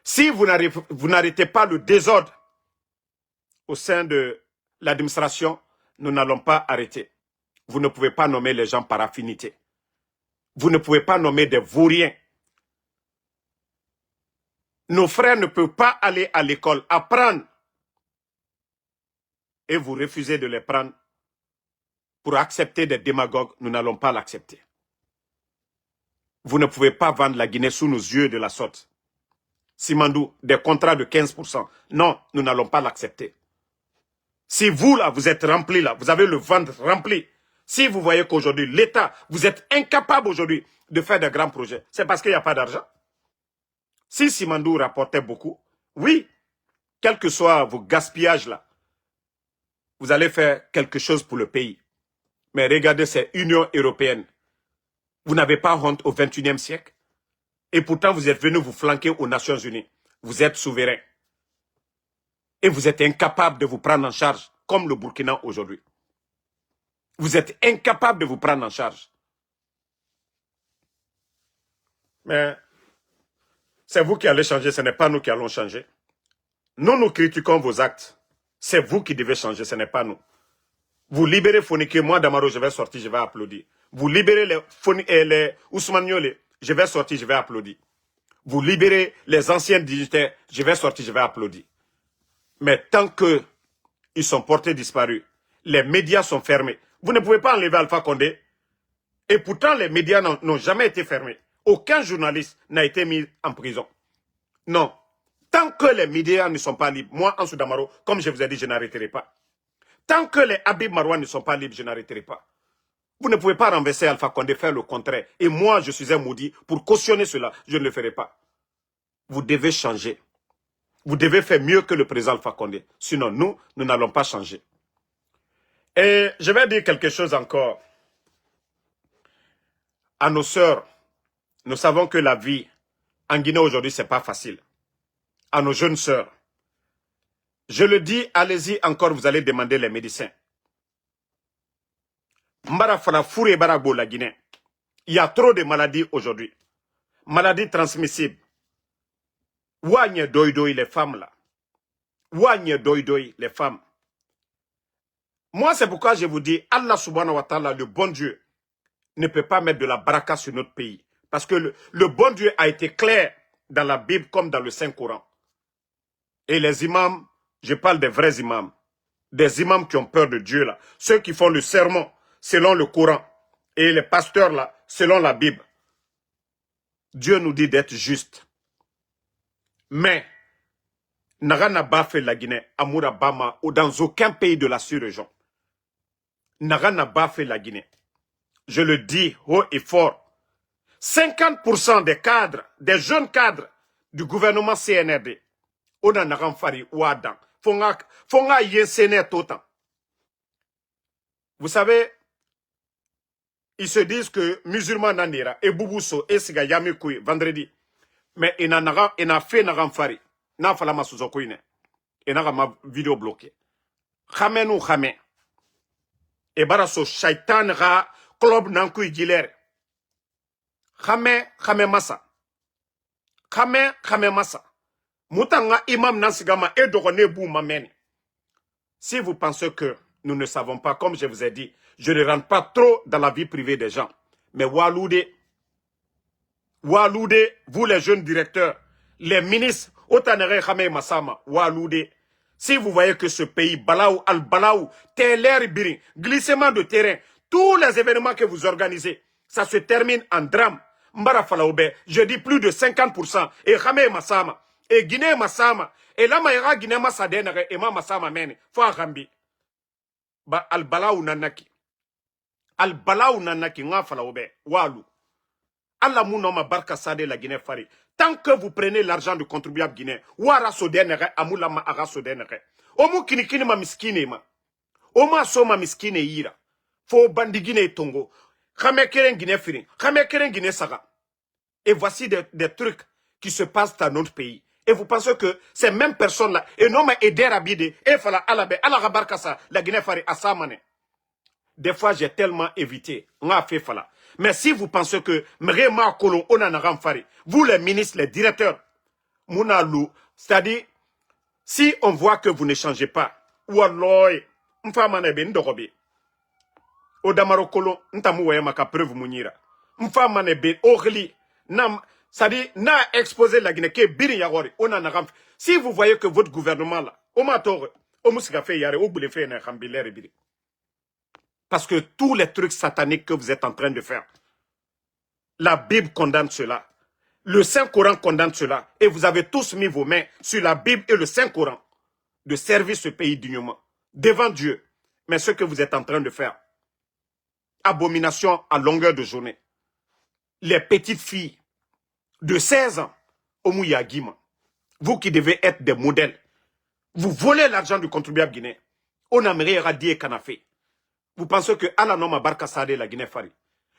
Si vous n'arrêtez pas le désordre au sein de l'administration, nous n'allons pas arrêter. Vous ne pouvez pas nommer les gens par affinité. Vous ne pouvez pas nommer des vauriens. Nos frères ne peuvent pas aller à l'école apprendre et vous refusez de les prendre pour accepter des démagogues. Nous n'allons pas l'accepter. Vous ne pouvez pas vendre la Guinée sous nos yeux de la sorte. Simandou, des contrats de 15%. Non, nous n'allons pas l'accepter. Si vous, là, vous êtes rempli, là, vous avez le ventre rempli. Si vous voyez qu'aujourd'hui, l'État, vous êtes incapable aujourd'hui de faire de grands projets, c'est parce qu'il n'y a pas d'argent. Si Simandou rapportait beaucoup, oui, quel que soit vos gaspillages, là, vous allez faire quelque chose pour le pays. Mais regardez, c'est Union européenne. Vous n'avez pas honte au XXIe siècle. Et pourtant, vous êtes venu vous flanquer aux Nations Unies. Vous êtes souverain. Et vous êtes incapable de vous prendre en charge, comme le Burkina aujourd'hui. Vous êtes incapable de vous prendre en charge. Mais c'est vous qui allez changer, ce n'est pas nous qui allons changer. Nous critiquons vos actes. C'est vous qui devez changer, ce n'est pas nous. Vous libérez Fonike, moi Damaro, je vais sortir, je vais applaudir. Vous libérez les Ousmane Niole, je vais sortir, je vais applaudir. Vous libérez les anciens dignitaires, je vais sortir, je vais applaudir. Mais tant qu'ils sont portés disparus, les médias sont fermés. Vous ne pouvez pas enlever Alpha Condé. Et pourtant, les médias n'ont jamais été fermés. Aucun journaliste n'a été mis en prison. Non. Tant que les médias ne sont pas libres, moi, Ansou Damaro, comme je vous ai dit, je n'arrêterai pas. Tant que les Habib Marwan ne sont pas libres, je n'arrêterai pas. Vous ne pouvez pas renverser Alpha Condé, faire le contraire. Et moi, je suis un maudit. Pour cautionner cela, je ne le ferai pas. Vous devez changer. Vous devez faire mieux que le président Alpha Condé. Sinon, nous n'allons pas changer. Et je vais dire quelque chose encore. À nos sœurs, nous savons que la vie en Guinée aujourd'hui, ce n'est pas facile. À nos jeunes sœurs, je le dis, allez-y encore, vous allez demander les médecins. Mbara fala fouré barabo la Guinée. Il y a trop de maladies aujourd'hui. Maladies transmissibles. Ouagne doidoy les femmes là. Ouagne doidoy les femmes. Moi, c'est pourquoi je vous dis, Allah subhanahu wa ta'ala, le bon Dieu, ne peut pas mettre de la baraka sur notre pays. Parce que le bon Dieu a été clair dans la Bible comme dans le Saint-Coran. Et les imams, je parle des vrais imams, des imams qui ont peur de Dieu là, ceux qui font le sermon selon le Coran, et les pasteurs là, selon la Bible. Dieu nous dit d'être juste. Mais, Nagana ba fait la Guinée, Amoura Bama, ou dans aucun pays de la sous-région. Nagana ba fait la Guinée. Je le dis haut et fort. 50% des cadres, des jeunes cadres du gouvernement CNRD, on a Nagamfari ou Adam, Fonga Yensene Totan. Vous savez, ils se disent que musulmans Nandira et Boubousso et Siga Yamikoui vendredi. Mais il a fait Nagamfari. N'a pas la massouzokoine. Et n'a ma vidéo bloquée. Khamen ou Khamen. Et barasso shaitan ra club nankui giler. Khamen massa. Khamen massa. Moutanga imam nansigama et dogone bou mamene. Si vous pensez que nous ne savons pas, comme je vous ai dit, je ne rentre pas trop dans la vie privée des gens. Mais Waloude, vous les jeunes directeurs, les ministres, Otanere Khame Massama, Waloude, si vous voyez que ce pays, Balaou, Al-Balaou, Teler Birin, glissement de terrain, tous les événements que vous organisez, ça se termine en drame. Mbara Falaoube, je dis plus de 50%, et Khame Massama, et Guinée Massama, et là, Maïra Guinée Massadenere, et Ma Massama Mene, Fa Rambi. Ba Al-Balaou Nanaki. Al-Balaou Nanaki, Nga Falaoube, Walou. Allah mounoma barka sade la Guinée fari. Tant que vous prenez l'argent du contribuable guinéen, wara sodenere, amulama ara sodenere. Omu kinikini ma miskine ma. Oma soma miskine yira. Fo bandi Guinée tongo. Khame keren Guinée firin. Khame keren Guinée saga. Et voici des trucs qui se passent dans notre pays. Et vous pensez que ces mêmes personnes-là, et non mais aider Abide, et fala alabe, alabarkasa, la Guinée fari asamane. Des fois, j'ai tellement évité. On a fait fala. Mais si vous pensez que Mrema Kolon, on a fari, vous les ministres, les directeurs, Mounalou, c'est-à-dire, si on voit que vous ne changez pas, Walloy, Mfamane ben Dorobi, Odamaro Kolon, Ntamoué maka preuve Mounira, Mfamane ben Orli, Nam, c'est-à-dire, n'a exposé la Guinée, Biri Yagori, on a naram. Si vous voyez que votre gouvernement là, Omatore, Omusika fait Yare, Oboule fait Nakambilere Biri. Parce que tous les trucs sataniques que vous êtes en train de faire, la Bible condamne cela. Le Saint-Coran condamne cela. Et vous avez tous mis vos mains sur la Bible et le Saint-Coran de servir ce pays dignement devant Dieu. Mais ce que vous êtes en train de faire, abomination à longueur de journée. Les petites filles de 16 ans, Omuyagima, vous qui devez être des modèles, vous volez l'argent du contribuable guinéen. On aimerait éradier Kanafé. Vous pensez que Allah non ma baraka sade la Guinée fari.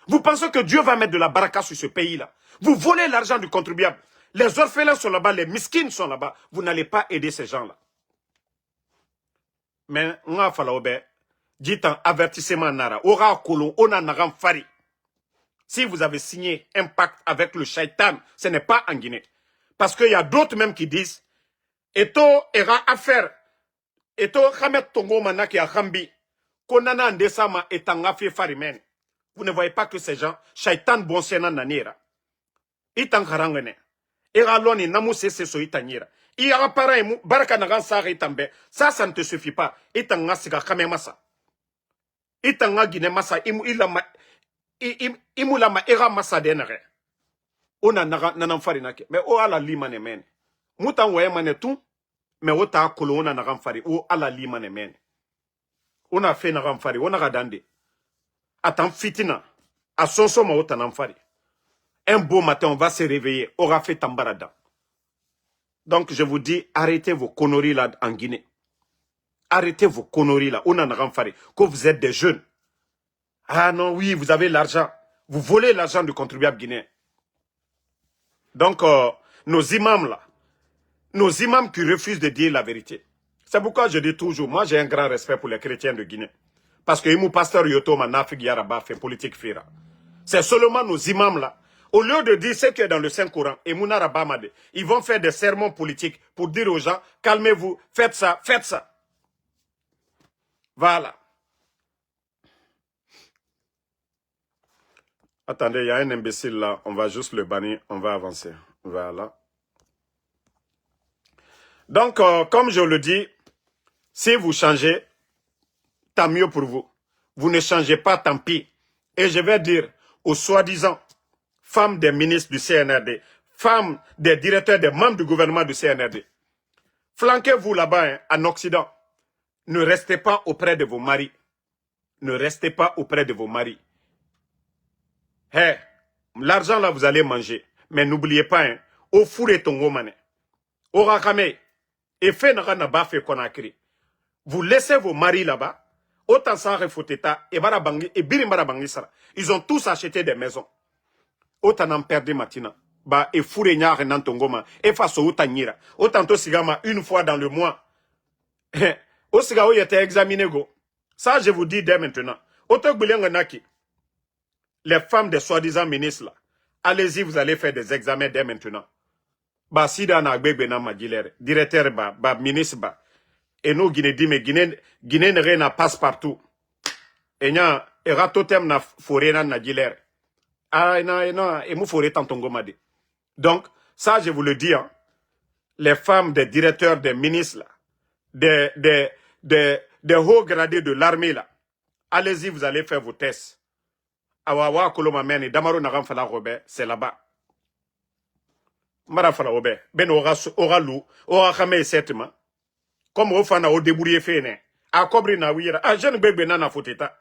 Vous pensez que Dieu va mettre de la baraka sur ce pays-là. Vous volez l'argent du contribuable. Les orphelins sont là-bas, les miskines sont là-bas. Vous n'allez pas aider ces gens-là. Mais, on a fallu dit un avertissement nara. Ora kolon, on a naram fari. Si vous avez signé un pacte avec le shaitan, ce n'est pas en Guinée. Parce qu'il y a d'autres même qui disent, Eto era affaire, Eto Khamet Tongo Manaki a Khambi. Konana Ndesama est en affaire farimen. Vous ne voyez pas que ces gens, Shaitan Bonsena Nanira. Itan Harangene. Eraloni Namuse Seso Itanyira. Ira Paraïmou, Barakanagan Sari Tambe. Ça ne te suffit pas. Itan Nasiga Kamemasa. Itan Nagine Massa, Imulama Era Massa Denere. Ona Nanam Farinake. Mais o ala limane men. Moutan Wayemane tout. Mais o ta kolona Naram Fari. O ala limane men. On a fait Naram Fari, on a radandé. Attends, fitina. À son somme, on a Fari. Un beau matin, on va se réveiller. On aura fait Tambarada. Donc, je vous dis, arrêtez vos conneries là en Guinée. Arrêtez vos conneries là. On a Naram Fari. Que vous êtes des jeunes. Ah non, oui, vous avez l'argent. Vous volez l'argent du contribuable guinéen. Donc, nos imams là. Nos imams qui refusent de dire la vérité. C'est pourquoi je dis toujours, moi j'ai un grand respect pour les chrétiens de Guinée. Parce que mon pasteur Yoto Manafik Yaraba fait politique fira. C'est seulement nos imams là. Au lieu de dire ce qui est dans le Saint-Coran, et Mounaraba Made, ils vont faire des sermons politiques pour dire aux gens, calmez-vous, faites ça, faites ça. Voilà. Attendez, il y a un imbécile là, on va juste le bannir, on va avancer. Voilà. Donc, comme je le dis, si vous changez, tant mieux pour vous. Vous ne changez pas, tant pis. Et je vais dire aux soi-disant femmes des ministres du CNRD, femmes des directeurs, des membres du gouvernement du CNRD, flanquez-vous là-bas, hein, en Occident. Ne restez pas auprès de vos maris. Ne restez pas auprès de vos maris. Hey, l'argent là, vous allez manger. Mais n'oubliez pas, hein, au four et ton gomane. Au rakame. Et fait n'a fait Conakry. Vous laissez vos maris là-bas. Autant ça refoteta et barabangi et birimarabangi sara. Ils ont tous acheté des maisons. Autant en perdre matina. Bah et fourré nyare nantongoma. Et face au tanyira. Autant to sigama une fois dans le mois. Au sigao yete examiné go. Ça je vous dis dès maintenant. Autant que naki. Les femmes des soi-disant ministres là. Allez-y, vous allez faire des examens dès maintenant. Bah si dans la bébé ma directeur bah ministre bah. Et nous, Guinée, dit, mais Guinée n'a passe partout. Et n'a, et ratotem na forêt na guilère. Ah, non, et mou forêt tantongo madi. Donc, ça, je vous le dis, hein, les femmes des directeurs, des ministres, là, des hauts gradés de l'armée, là, allez-y, vous allez faire vos tests. Awawa, Koloma Meni, Damaro Naram Fala Robert, c'est là-bas. Mara Fala Robert, ben aura lou, aura ramé certainement. Comme au fan au débrouillé fait, né. A cobri na wira. Ah, jeune bébé nana foteta.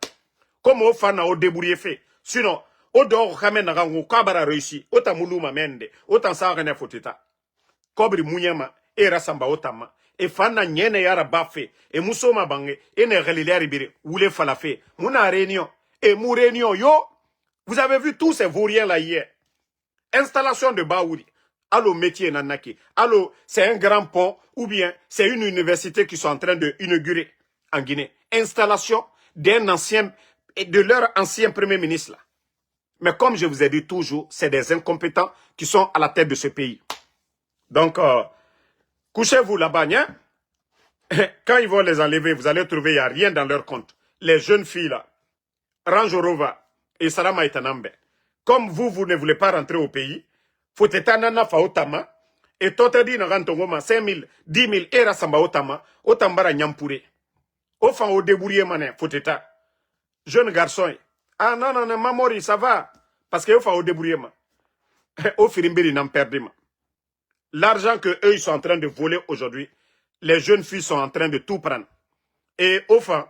Comme au fan au débrouillé fait. Sinon, O do kame na gangu kabara réussi. O ta muluma mende. O ta sa rene foteta. Kobri munyama e rasamba otama. E fana nyene yara bafe. E musoma bange. E ne reliliari bire. Oule falafe. Muna réunion. Et mou réunion yo. Vous avez vu tous ces vauriens là hier. Installation de Baouri. Allo métier nanaki. Allo, c'est un grand pont ou bien c'est une université qui sont en train de inaugurer en Guinée. Installation d'un ancien, de leur ancien premier ministre là. Mais comme je vous ai dit toujours, c'est des incompétents qui sont à la tête de ce pays. Donc, couchez-vous là-bas, hein? Quand ils vont les enlever, vous allez trouver, il n'y a rien dans leur compte. Les jeunes filles là, Ranjorova et Salama Itanambe. Comme vous ne voulez pas rentrer au pays, faut etanana fa otama, et totedi na rantongoma 5 000, 10 000 era samba otama, otambara nyampure. Au fan au débrouiller mané, faut état. Jeune garçon, ah non, non, non, mamori, ça va. Parce que au fan au débrouiller ma. Au firimbiri n'en perdez ma. L'argent que eux ils sont en train de voler aujourd'hui, les jeunes filles sont en train de tout prendre. Et au fan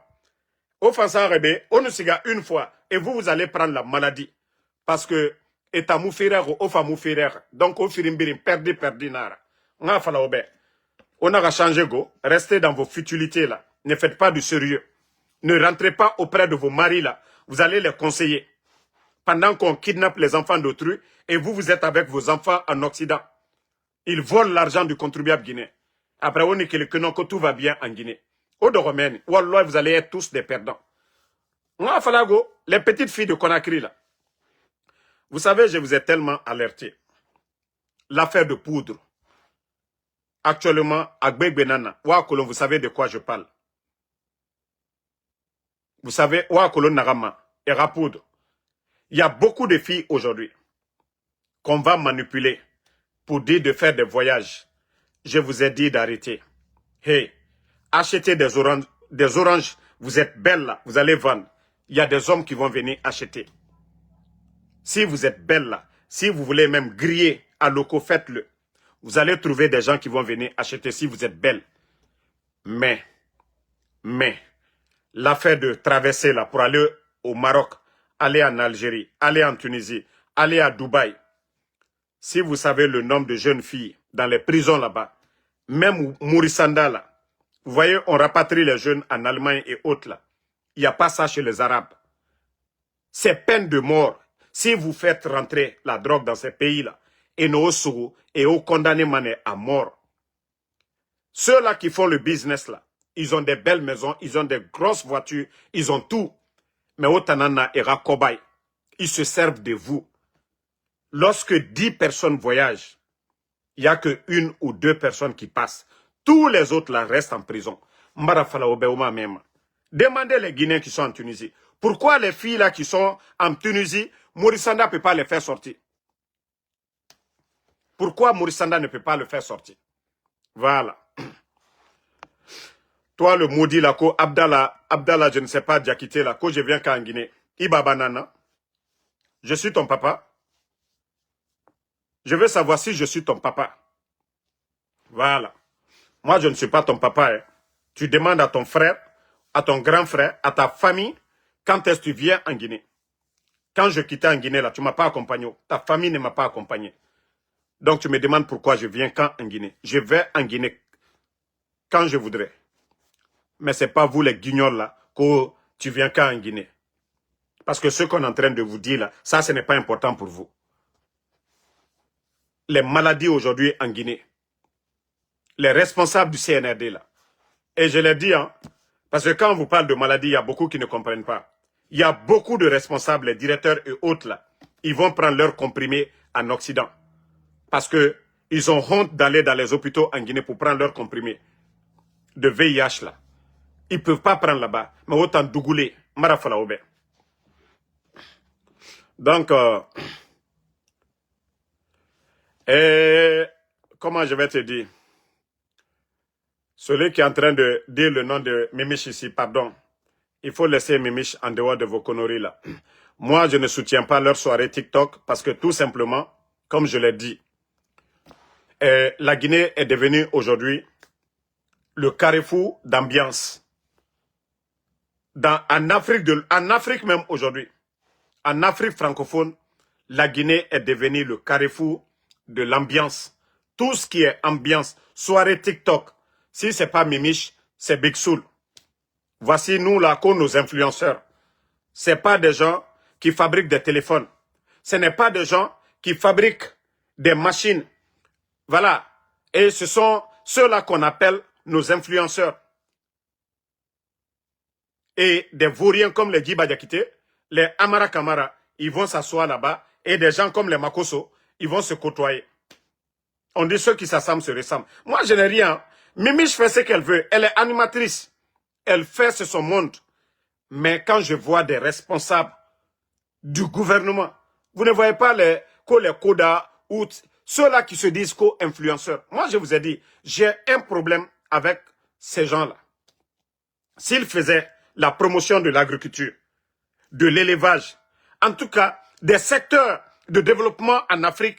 ça rebe, on nous siga une fois, et vous allez prendre la maladie. Parce que, et ta moufirer ou ofa moufirer. Donc, au firimbirim, perdi nara. On a fallu obé. On a changé go. Restez dans vos futilités là. Ne faites pas du sérieux. Ne rentrez pas auprès de vos maris là. Vous allez les conseiller. Pendant qu'on kidnappe les enfants d'autrui, et vous êtes avec vos enfants en Occident. Ils volent l'argent du contribuable guinéen. Après, on est que tout va bien en Guinée. Au Doromène, Wallah, vous allez être tous des perdants. On a fallu go. Les petites filles de Conakry là. Vous savez, je vous ai tellement alerté. L'affaire de poudre. Actuellement, à Gbegbenana, Ouakolon, vous savez de quoi je parle. Vous savez, Ouakolon Narama et Rapoudre. Il y a beaucoup de filles aujourd'hui qu'on va manipuler pour dire de faire des voyages. Je vous ai dit d'arrêter. Hey, achetez des oranges. Vous êtes belles là, vous allez vendre. Il y a des hommes qui vont venir acheter. Si vous êtes belle là, si vous voulez même griller à loco, faites-le. Vous allez trouver des gens qui vont venir acheter si vous êtes belle. Mais, l'affaire de traverser là pour aller au Maroc, aller en Algérie, aller en Tunisie, aller à Dubaï. Si vous savez le nombre de jeunes filles dans les prisons là-bas, même Mourissanda là, vous voyez, on rapatrie les jeunes en Allemagne et autres là. Il n'y a pas ça chez les Arabes. C'est peine de mort. Si vous faites rentrer la drogue dans ces pays-là, et nos sous et aux condamnés mané à mort, ceux-là qui font le business là, ils ont des belles maisons, ils ont des grosses voitures, ils ont tout. Mais au Tanana et Rakobay, ils se servent de vous. Lorsque 10 personnes voyagent, il n'y a que 1 ou 2 personnes qui passent. Tous les autres là restent en prison. Demandez les Guinéens qui sont en Tunisie. Pourquoi les filles là qui sont en Tunisie, Morissanda ne peut pas les faire sortir? Pourquoi Morissanda ne peut pas le faire sortir? Voilà. Toi, le maudit là, Abdallah, je ne sais pas, Diakité là, quand je viens qu'en Guinée, Iba Banana, je suis ton papa. Je veux savoir si je suis ton papa. Voilà. Moi, je ne suis pas ton papa. Hein. Tu demandes à ton frère, à ton grand frère, à ta famille, quand est-ce que tu viens en Guinée? Quand je quittais en Guinée, là, tu ne m'as pas accompagné. Ta famille ne m'a pas accompagné. Donc, tu me demandes pourquoi je viens quand en Guinée. Je vais en Guinée quand je voudrais. Mais ce n'est pas vous, les guignols, là, que tu viens quand en Guinée. Parce que ce qu'on est en train de vous dire, là, ça, ce n'est pas important pour vous. Les maladies aujourd'hui en Guinée. Les responsables du CNRD, là. Et je l'ai dit, hein, parce que quand on vous parle de maladies, il y a beaucoup qui ne comprennent pas. Il y a beaucoup de responsables, les directeurs et autres, là. Ils vont prendre leurs comprimés en Occident. Parce que ils ont honte d'aller dans les hôpitaux en Guinée pour prendre leurs comprimés de VIH, là. Ils ne peuvent pas prendre là-bas. Mais autant dougouler. Marafala Obe. Donc, comment je vais te dire? Celui qui est en train de dire le nom de Mimiche ici, pardon. Il faut laisser Mimiche en dehors de vos conneries là. Moi, je ne soutiens pas leur soirée TikTok parce que tout simplement, comme je l'ai dit, la Guinée est devenue aujourd'hui le carrefour d'ambiance. En Afrique même aujourd'hui. En Afrique francophone, la Guinée est devenue le carrefour de l'ambiance. Tout ce qui est ambiance, soirée TikTok, si ce n'est pas Mimiche, c'est Big Soul. Voici nous là, comme nos influenceurs. Ce n'est pas des gens qui fabriquent des téléphones. Ce n'est pas des gens qui fabriquent des machines. Voilà. Et ce sont ceux-là qu'on appelle nos influenceurs. Et des vauriens comme les Djiba Diakité, les Amara Kamara, ils vont s'asseoir là-bas. Et des gens comme les Makosso, ils vont se côtoyer. On dit ceux qui s'assemblent se ressemblent. Moi, je n'ai rien. Mimiche fait ce qu'elle veut. Elle est animatrice. Elle fait ce son monde. Mais quand je vois des responsables du gouvernement, vous ne voyez pas les Koda ou ceux-là qui se disent co-influenceurs. Moi, je vous ai dit, j'ai un problème avec ces gens-là. S'ils faisaient la promotion de l'agriculture, de l'élevage, en tout cas, des secteurs de développement en Afrique,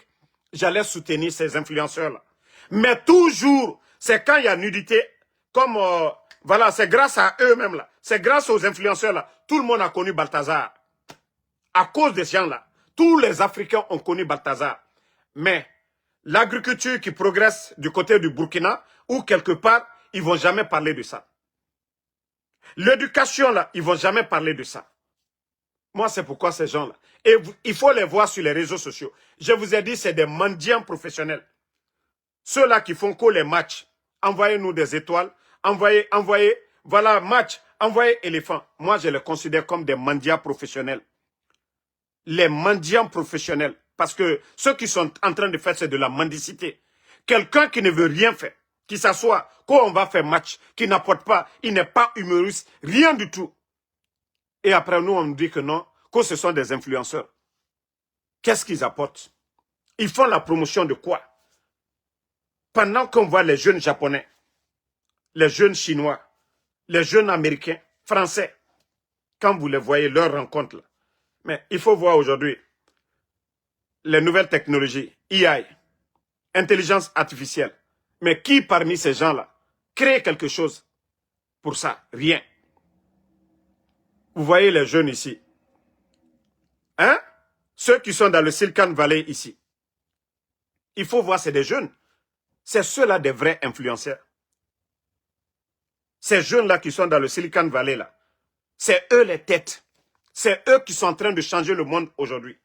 j'allais soutenir ces influenceurs-là. Mais toujours, c'est quand il y a nudité, comme, voilà, c'est grâce à eux-mêmes là, c'est grâce aux influenceurs-là. Tout le monde a connu Balthazar. À cause de ces gens-là, tous les Africains ont connu Balthazar. Mais l'agriculture qui progresse du côté du Burkina, ou quelque part, ils ne vont jamais parler de ça. L'éducation, là, ils ne vont jamais parler de ça. Moi, c'est pourquoi ces gens-là. Et il faut les voir sur les réseaux sociaux. Je vous ai dit, c'est des mendiants professionnels. Ceux-là qui font que les matchs. Envoyez-nous des étoiles. Envoyez, voilà, match. Envoyez éléphants. Moi, je les considère comme des mendiants professionnels. Les mendiants professionnels. Parce que ceux qui sont en train de faire, c'est de la mendicité. Quelqu'un qui ne veut rien faire, qui s'assoit, qu'on va faire match, qui n'apporte pas, il n'est pas humoriste, rien du tout. Et après, nous, on nous dit que non, que ce sont des influenceurs. Qu'est-ce qu'ils apportent? Ils font la promotion de quoi? Pendant qu'on voit les jeunes japonais, les jeunes chinois, les jeunes américains, français, quand vous les voyez, leurs rencontres, là. Mais il faut voir aujourd'hui les nouvelles technologies, AI, intelligence artificielle. Mais qui parmi ces gens-là crée quelque chose pour ça? Rien. Vous voyez les jeunes ici. Hein? Ceux qui sont dans le Silicon Valley ici. Il faut voir, c'est des jeunes. C'est ceux-là des vrais influenceurs. Ces jeunes-là qui sont dans le Silicon Valley, là, c'est eux les têtes. C'est eux qui sont en train de changer le monde aujourd'hui.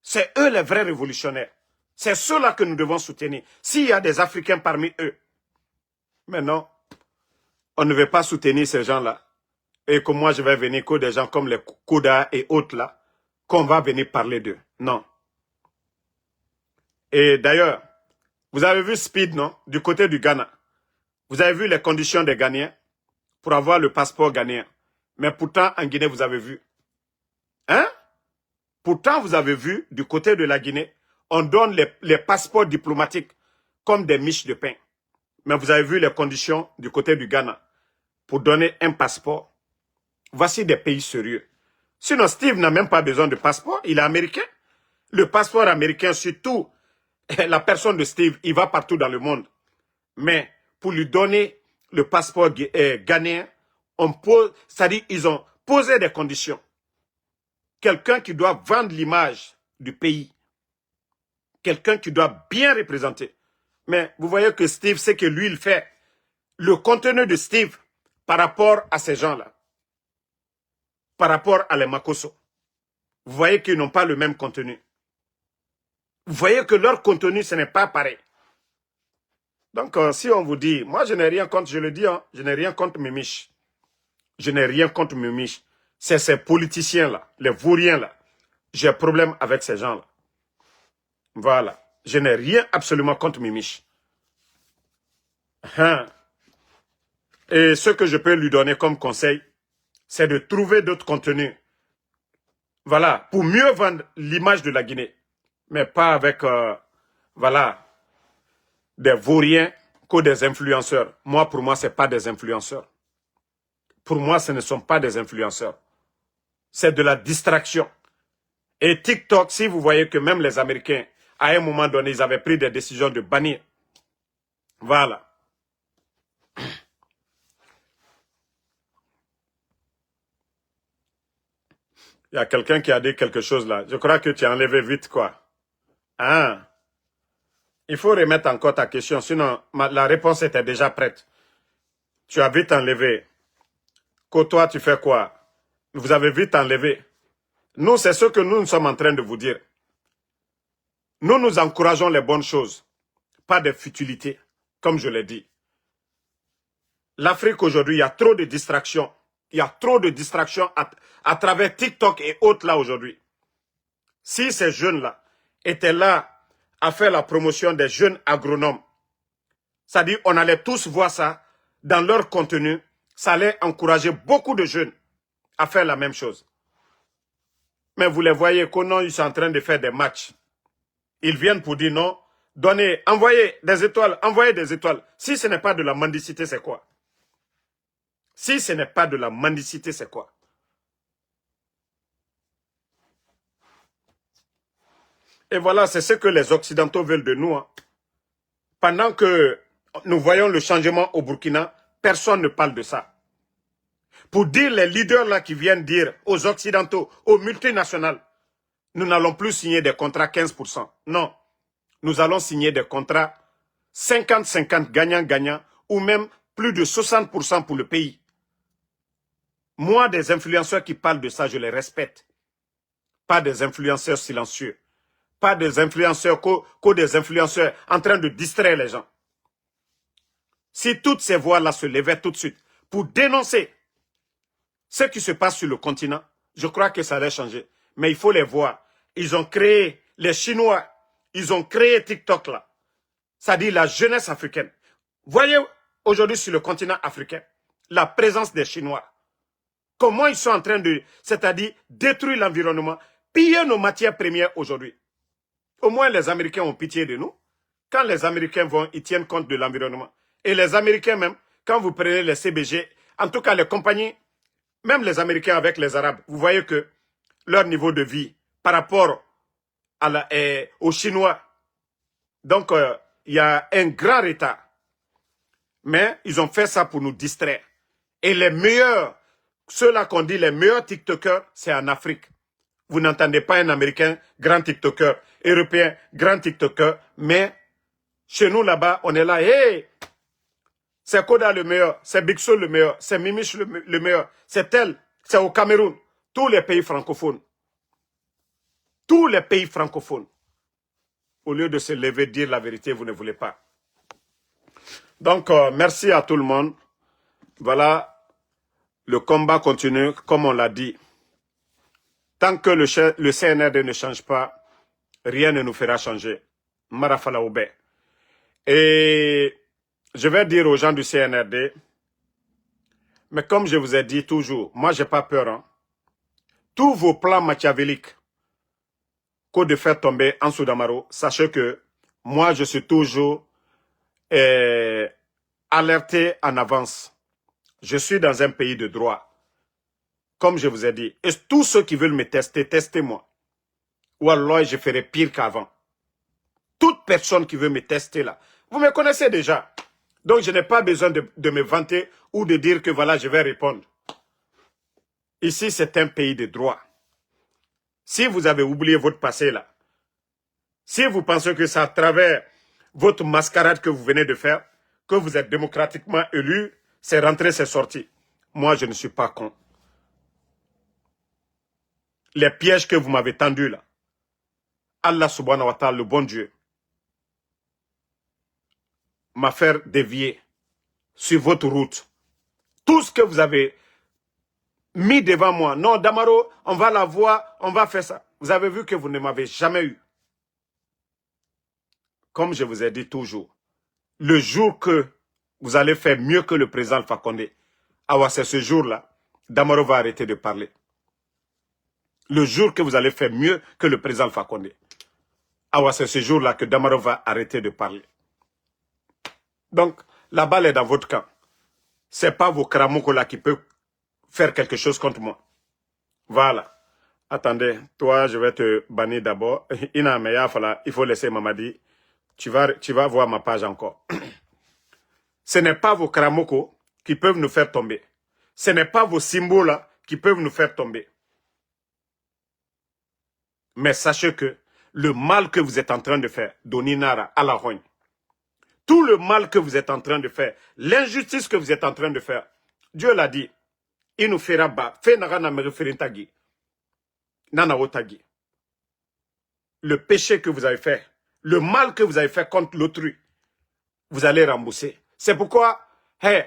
C'est eux les vrais révolutionnaires. C'est ceux-là que nous devons soutenir. S'il y a des Africains parmi eux, mais non, on ne veut pas soutenir ces gens-là. Et que moi, je vais venir que des gens comme les Koda et autres là, qu'on va venir parler d'eux. Non. Et d'ailleurs, vous avez vu Speed, non? Du côté du Ghana. Vous avez vu les conditions des Ghanéens pour avoir le passeport ghanéen. Mais pourtant, en Guinée, vous avez vu. Hein? Pourtant, vous avez vu, du côté de la Guinée, on donne les passeports diplomatiques comme des miches de pain. Mais vous avez vu les conditions du côté du Ghana pour donner un passeport. Voici des pays sérieux. Sinon, Steve n'a même pas besoin de passeport. Il est américain. Le passeport américain, surtout la personne de Steve, il va partout dans le monde. Mais pour lui donner le passeport ghanéen, c'est-à-dire ils ont posé des conditions. Quelqu'un qui doit vendre l'image du pays. Quelqu'un qui doit bien représenter. Mais vous voyez que Steve, c'est que lui, il fait. Le contenu de Steve par rapport à ces gens-là, par rapport à les Makosso, vous voyez qu'ils n'ont pas le même contenu. Vous voyez que leur contenu, ce n'est pas pareil. Donc, si on vous dit, moi, je n'ai rien contre, je le dis, hein, je n'ai rien contre Mimiche. Je n'ai rien contre Mimiche. C'est ces politiciens-là, les vauriens-là. J'ai un problème avec ces gens-là. Voilà. Je n'ai rien absolument contre Mimiche. Hein. Et ce que je peux lui donner comme conseil, c'est de trouver d'autres contenus. Voilà, pour mieux vendre l'image de la Guinée. Mais pas avec, voilà, des vauriens que des influenceurs. Moi, pour moi, ce n'est pas des influenceurs. Pour moi, ce ne sont pas des influenceurs. C'est de la distraction. Et TikTok, si vous voyez que même les Américains, à un moment donné, ils avaient pris des décisions de bannir. Voilà. Il y a quelqu'un qui a dit quelque chose là. Je crois que tu as enlevé vite, quoi. Hein? Il faut remettre encore ta question, sinon la réponse était déjà prête. Tu as vite enlevé. Que toi, tu fais quoi? Vous avez vite enlevé. Nous, c'est ce que nous sommes en train de vous dire. Nous, nous encourageons les bonnes choses, pas des futilités, comme je l'ai dit. L'Afrique aujourd'hui, il y a trop de distractions. Il y a trop de distractions à travers TikTok et autres là aujourd'hui. Si ces jeunes-là étaient là à faire la promotion des jeunes agronomes, c'est-à-dire on allait tous voir ça dans leur contenu, ça allait encourager beaucoup de jeunes à faire la même chose. Mais vous les voyez comment ils sont en train de faire des matchs. Ils viennent pour dire non, donnez, envoyez des étoiles, envoyez des étoiles. Si ce n'est pas de la mendicité, c'est quoi? Si ce n'est pas de la mendicité, c'est quoi? Et voilà, c'est ce que les Occidentaux veulent de nous. Hein. Pendant que nous voyons le changement au Burkina, personne ne parle de ça. Pour dire les leaders là qui viennent dire aux Occidentaux, aux multinationales, nous n'allons plus signer des contrats 15%. Non, nous allons signer des contrats 50-50 gagnant-gagnant ou même plus de 60% pour le pays. Moi, des influenceurs qui parlent de ça, je les respecte. Pas des influenceurs silencieux. Pas des influenceurs des influenceurs en train de distraire les gens. Si toutes ces voix-là se levaient tout de suite pour dénoncer ce qui se passe sur le continent, je crois que ça allait changer. Mais il faut les voir. Ils ont créé, les Chinois, ils ont créé TikTok là. C'est-à-dire la jeunesse africaine. Voyez aujourd'hui sur le continent africain, la présence des Chinois. Comment ils sont en train de, c'est-à-dire détruire l'environnement, piller nos matières premières aujourd'hui. Au moins les Américains ont pitié de nous. Quand les Américains vont, ils tiennent compte de l'environnement. Et les Américains même, quand vous prenez les CBG, en tout cas les compagnies, même les Américains avec les Arabes, vous voyez que leur niveau de vie par rapport aux Chinois, donc il y a un grand retard. Mais ils ont fait ça pour nous distraire. Et les meilleurs, ceux-là qu'on dit les meilleurs TikTokers, c'est en Afrique. Vous n'entendez pas un Américain grand TikToker, Européen grand TikToker, mais chez nous là-bas, on est là, hey, c'est Koda le meilleur, c'est Big Soul le meilleur, c'est Mimiche le meilleur, c'est tel, c'est au Cameroun, tous les pays francophones. Tous les pays francophones. Au lieu de se lever, dire la vérité, vous ne voulez pas. Donc, merci à tout le monde. Voilà, le combat continue, comme on l'a dit. Tant que le CNRD ne change pas, rien ne nous fera changer. Marafala Oubé. Et je vais dire aux gens du CNRD, mais comme je vous ai dit toujours, moi j'ai pas peur. Hein. Tous vos plans machiavéliques qu'au de faire tomber en Soudamaro, sachez que moi je suis toujours alerté en avance. Je suis dans un pays de droit. Comme je vous ai dit. Et tous ceux qui veulent me tester, testez-moi. Ou alors je ferai pire qu'avant. Toute personne qui veut me tester là. Vous me connaissez déjà. Donc je n'ai pas besoin de me vanter ou de dire que voilà, je vais répondre. Ici, c'est un pays de droit. Si vous avez oublié votre passé là, si vous pensez que c'est à travers votre mascarade que vous venez de faire, que vous êtes démocratiquement élu, c'est rentré, c'est sorti. Moi, je ne suis pas con. Les pièges que vous m'avez tendus là, Allah subhanahu wa ta'ala, le bon Dieu, m'a fait dévier sur votre route. Tout ce que vous avez mis devant moi, non, Damaro, on va la voir, on va faire ça. Vous avez vu que vous ne m'avez jamais eu. Comme je vous ai dit toujours, le jour que vous allez faire mieux que le président Alpha Condé, c'est ce jour-là, Damaro va arrêter de parler. Le jour que vous allez faire mieux que le président Alpha Condé, c'est ce jour-là que Damaro va arrêter de parler. Donc, la balle est dans votre camp. Ce n'est pas vos cramoucos là qui peuvent faire quelque chose contre moi. Voilà. Attendez, toi, je vais te bannir d'abord. Il faut laisser Mamadi. Tu vas voir ma page encore. Ce n'est pas vos cramoucos qui peuvent nous faire tomber. Ce n'est pas vos symboles là qui peuvent nous faire tomber. Mais sachez que le mal que vous êtes en train de faire, Doninara, à la rogne, tout le mal que vous êtes en train de faire, l'injustice que vous êtes en train de faire, Dieu l'a dit, il nous fera bas. Le péché que vous avez fait, le mal que vous avez fait contre l'autrui, vous allez rembourser. C'est pourquoi, hey,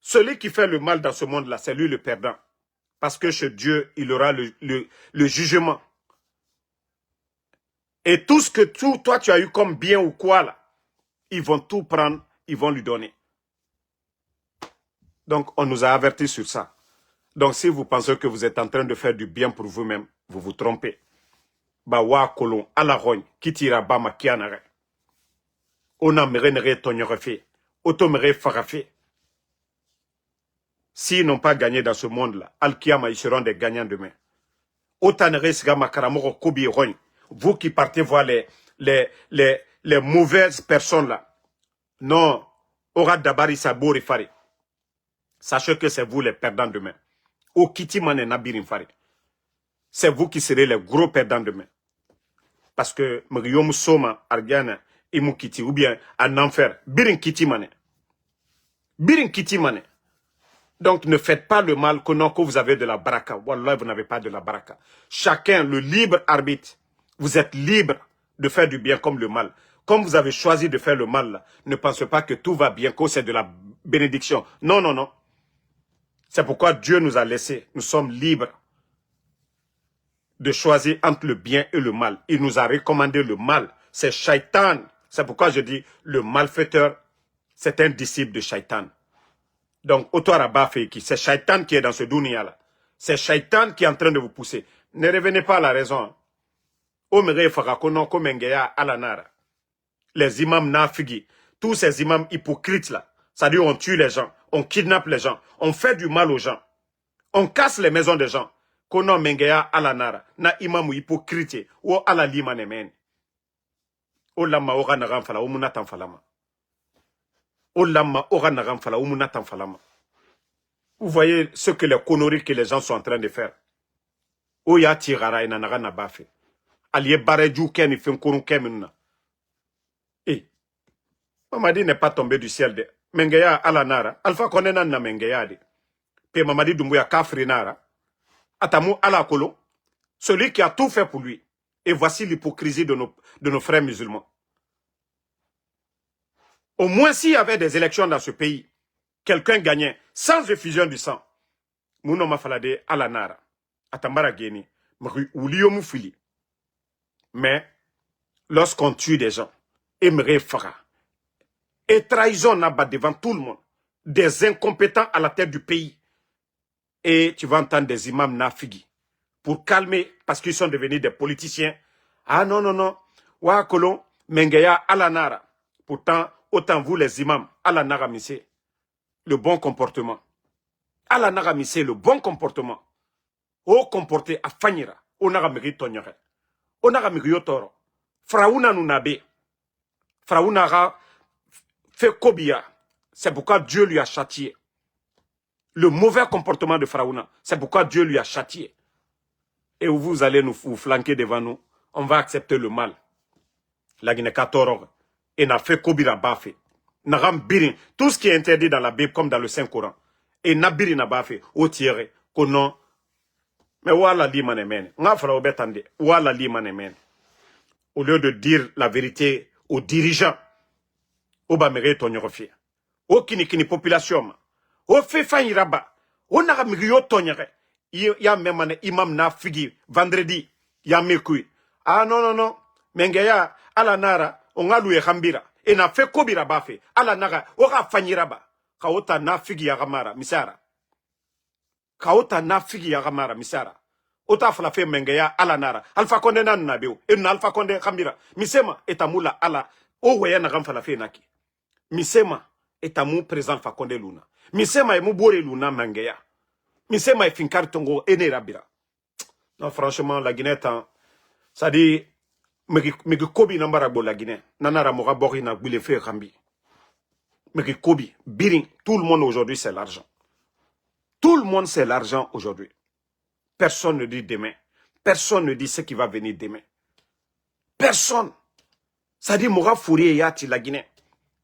celui qui fait le mal dans ce monde-là, c'est lui le perdant. Parce que chez Dieu, il aura le jugement. Et tout ce que toi tu as eu comme bien ou quoi là, ils vont tout prendre, ils vont lui donner. Donc on nous a avertis sur ça. Donc si vous pensez que vous êtes en train de faire du bien pour vous-même, vous vous trompez. Bawa kolon ala rogne kitira bama kianare. Ona merenere tonyorefe. Otomere farafe. S'ils n'ont pas gagné dans ce monde-là, Al-Kiyama, ils seront des gagnants demain. Otanere siga makaramoro kobi rogne. Vous qui partez voir les mauvaises personnes là. Non. Ora dabari sabori fari. Sachez que c'est vous les perdants demain. O kiti mane nabirin fari. C'est vous qui serez les gros perdants demain. Parce que Mriom Soma, Argana, Imu Kiti, ou bien en enfer, Birin Kiti Mane. Birin Kiti Mane. Donc ne faites pas le mal que vous avez de la baraka. Wallah, vous n'avez pas de la baraka. Chacun, le libre arbitre, vous êtes libre de faire du bien comme le mal. Comme vous avez choisi de faire le mal, là, ne pensez pas que tout va bien, que c'est de la bénédiction. Non, non, non. C'est pourquoi Dieu nous a laissés. Nous sommes libres de choisir entre le bien et le mal. Il nous a recommandé le mal. C'est Shaitan. C'est pourquoi je dis, le malfaiteur, c'est un disciple de Shaitan. Donc, c'est Shaitan qui est dans ce dunya-là. C'est Shaitan qui est en train de vous pousser. Ne revenez pas à la raison. Les imams nafigi, tous ces imams hypocrites-là, c'est-à-dire on tue les gens, on kidnappe les gens, on fait du mal aux gens, on casse les maisons des gens. Kono mengeya ala nara na imamu hypocrite ou ala lima nemen. O lama ora naram fala o munatan falama. O lama ora naram fala o munatan falama. Vous voyez ce que les conneries que les gens sont en train de faire. O ya tirara ina naga na bafe. Aliye bareju ken fin kurun keminna. Eh. Mamadi n'est pas tombé du ciel de mengeya ala nara. Alpha konena na mengeya de. Pe Mamadi Doumbouya kafri nara. Atamou Alakolo, celui qui a tout fait pour lui. Et voici l'hypocrisie de nos frères musulmans. Au moins s'il y avait des élections dans ce pays, quelqu'un gagnait sans effusion du sang. Mouno Mafalade Alanara, Atambara Geni, Oulio Moufili. Mais lorsqu'on tue des gens, Emre Fara, et trahison Naba devant tout le monde, des incompétents à la tête du pays, et tu vas entendre des imams nafigi pour calmer, parce qu'ils sont devenus des politiciens. Ah non, non, non. Wa kolon, mengeya alanara. Pourtant, autant vous les imams, alanara misse, le bon comportement. Alanara misse, le bon comportement. O comporter a fanyira. Onara miri tonyore. Onara miri yotoro. Fraouna nunabe. Fraouna ra fait kobia. C'est pourquoi Dieu lui a châtié. Le mauvais comportement de Pharaon, c'est pourquoi Dieu lui a châtié. Et vous allez vous flanquer devant nous, on va accepter le mal. La Guinée 14, et n'a fait Kobira Bafé. N'aram birin, tout ce qui est interdit dans la Bible comme dans le Saint-Coran. Et n'a birin Bafé, au tiers, qu'on non. Mais voilà l'imanemen. N'a fera obétande, voilà l'imanemen. Au lieu de dire la vérité aux dirigeants, au bamere ton yorofie. Au kini population. O fait fanyiraba. O n'a migyo tonyere. Ya memane imam na figi vendredi. Ya mekui. Ah non non non. Mengeya ala nara on a loué khambira. Et na fait kobira bafe. Ala nara o ga fanyiraba. Kaota na figi ya gamara misara. Kaota na figi ya gamara misara. Ota fala fe mengeya ala nara. Alpha konde nan nabeo. E na alpha konde khambira. Misema etamula ala. O weya na gamfala fe naki. Misema etamu présent fa konde luna. Misema e mubore luna mangeya. Misema e finkar tongo ene rabira. Non, franchement, la Guinée, ça dit, me kobi nambara bo la Guinée. Nanara mora bori na bile fe rambi. Me kobi, biring. Tout le monde aujourd'hui, c'est l'argent. Tout le monde, c'est l'argent aujourd'hui. Personne ne dit demain. personne ne dit ce qui va venir demain. Personne. Ça dit, Moura Fourier Yati la Guinée.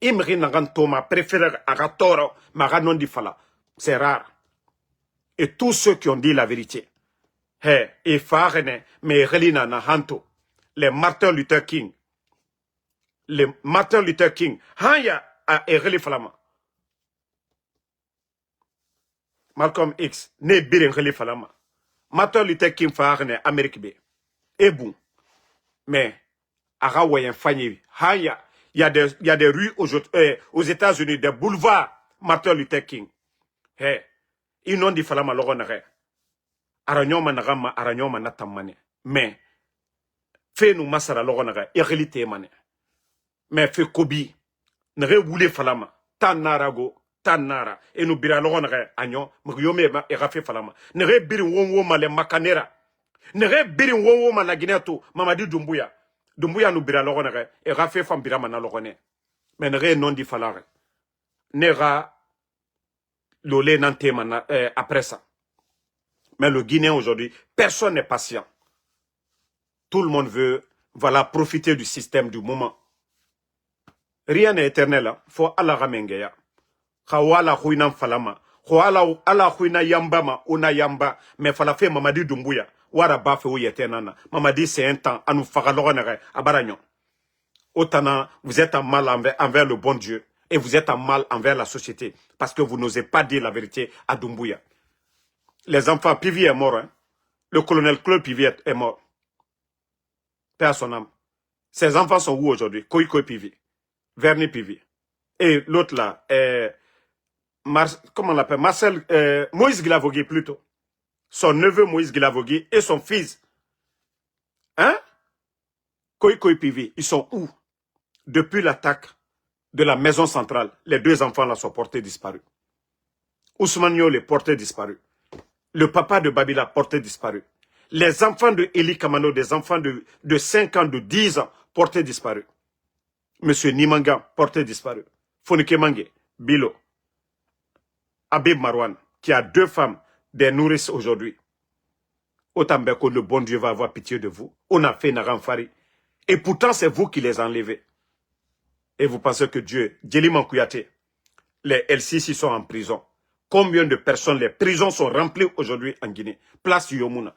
Imri Nagantoma préfère Agatoro, Maganon di Fala. C'est rare. Et tous ceux qui ont dit la vérité, et Farene, mais Relina Nahanto, les Martin Luther King, Hanya a Ereli Falama. Malcolm X, ne Biren Reli Falama. Martin Luther King Farene, Amérique B. Et bon. Mais, Arawayen Fanyi, Hanya, il y a des rues aux États-Unis, des boulevards Martin Luther King. Ils n'ont dit Falama Loronere. Aranyoma Nagama, Aranyoma Natamane. Mais, fait nous Masara Loronere, Erelite Mane. Mais fait Kobi, Nere Woule Falama, Tanarago, Tanara, et nous bira Loronere, Agnon, Mriome et Rafe Falama. Nere Birin Wonwoma le Makanera. Nere Birin Wonwoma la Guinéato, Mamadi Dumbuya. Dumbuya nous bira Loronere, et Rafe Fambira Mana Lorone. Mais Nere non di Falare. Nera Lolé Nante après ça. Mais le Guinéen aujourd'hui, personne n'est patient. Tout le monde veut, voilà, profiter du système du moment. Rien n'est éternel. Hein. Faut Allah ramengeya. Khawala huinam falama. Khawala huina yambama, una yamba. Mais falafe Mamadi Dumbuya. Wara bafe ou yetenana. Mamadi c'est un temps. Anou fagaloronere. Abaragnon. Otana, vous êtes en mal envers le bon Dieu. Et vous êtes en mal envers la société. Parce que vous n'osez pas dire la vérité à Dumbuya. Les enfants, Pivi est mort. Hein. Le colonel Claude Pivi est mort. Paix à son âme. Ses enfants sont où aujourd'hui? Koiko Pivi. Verni Pivi. Et l'autre là, comment on l'appelle? Marcel, Moïse Guilavogui plutôt. Son neveu Moïse Guilavogui et son fils. Hein? Koiko Pivi, ils sont où? Depuis l'attaque de la maison centrale, les deux enfants là sont portés disparus. Ousmane Niol est porté disparu. Le papa de Babila porté disparu. Les enfants de Eli Kamano, des enfants de 5 ans, de 10 ans, portés disparus. Monsieur Nimanga, porté disparu. Fonike Mange, Bilo. Abib Marwan, qui a 2 femmes, des nourrices aujourd'hui. Otambeko, le bon Dieu va avoir pitié de vous. On a fait Naramfari. Et pourtant, c'est vous qui les enlevez. Et vous pensez que Dieu, Djeliman Kouyaté, les LCC sont en prison. Combien de personnes, les prisons sont remplies aujourd'hui en Guinée? Place Yomuna.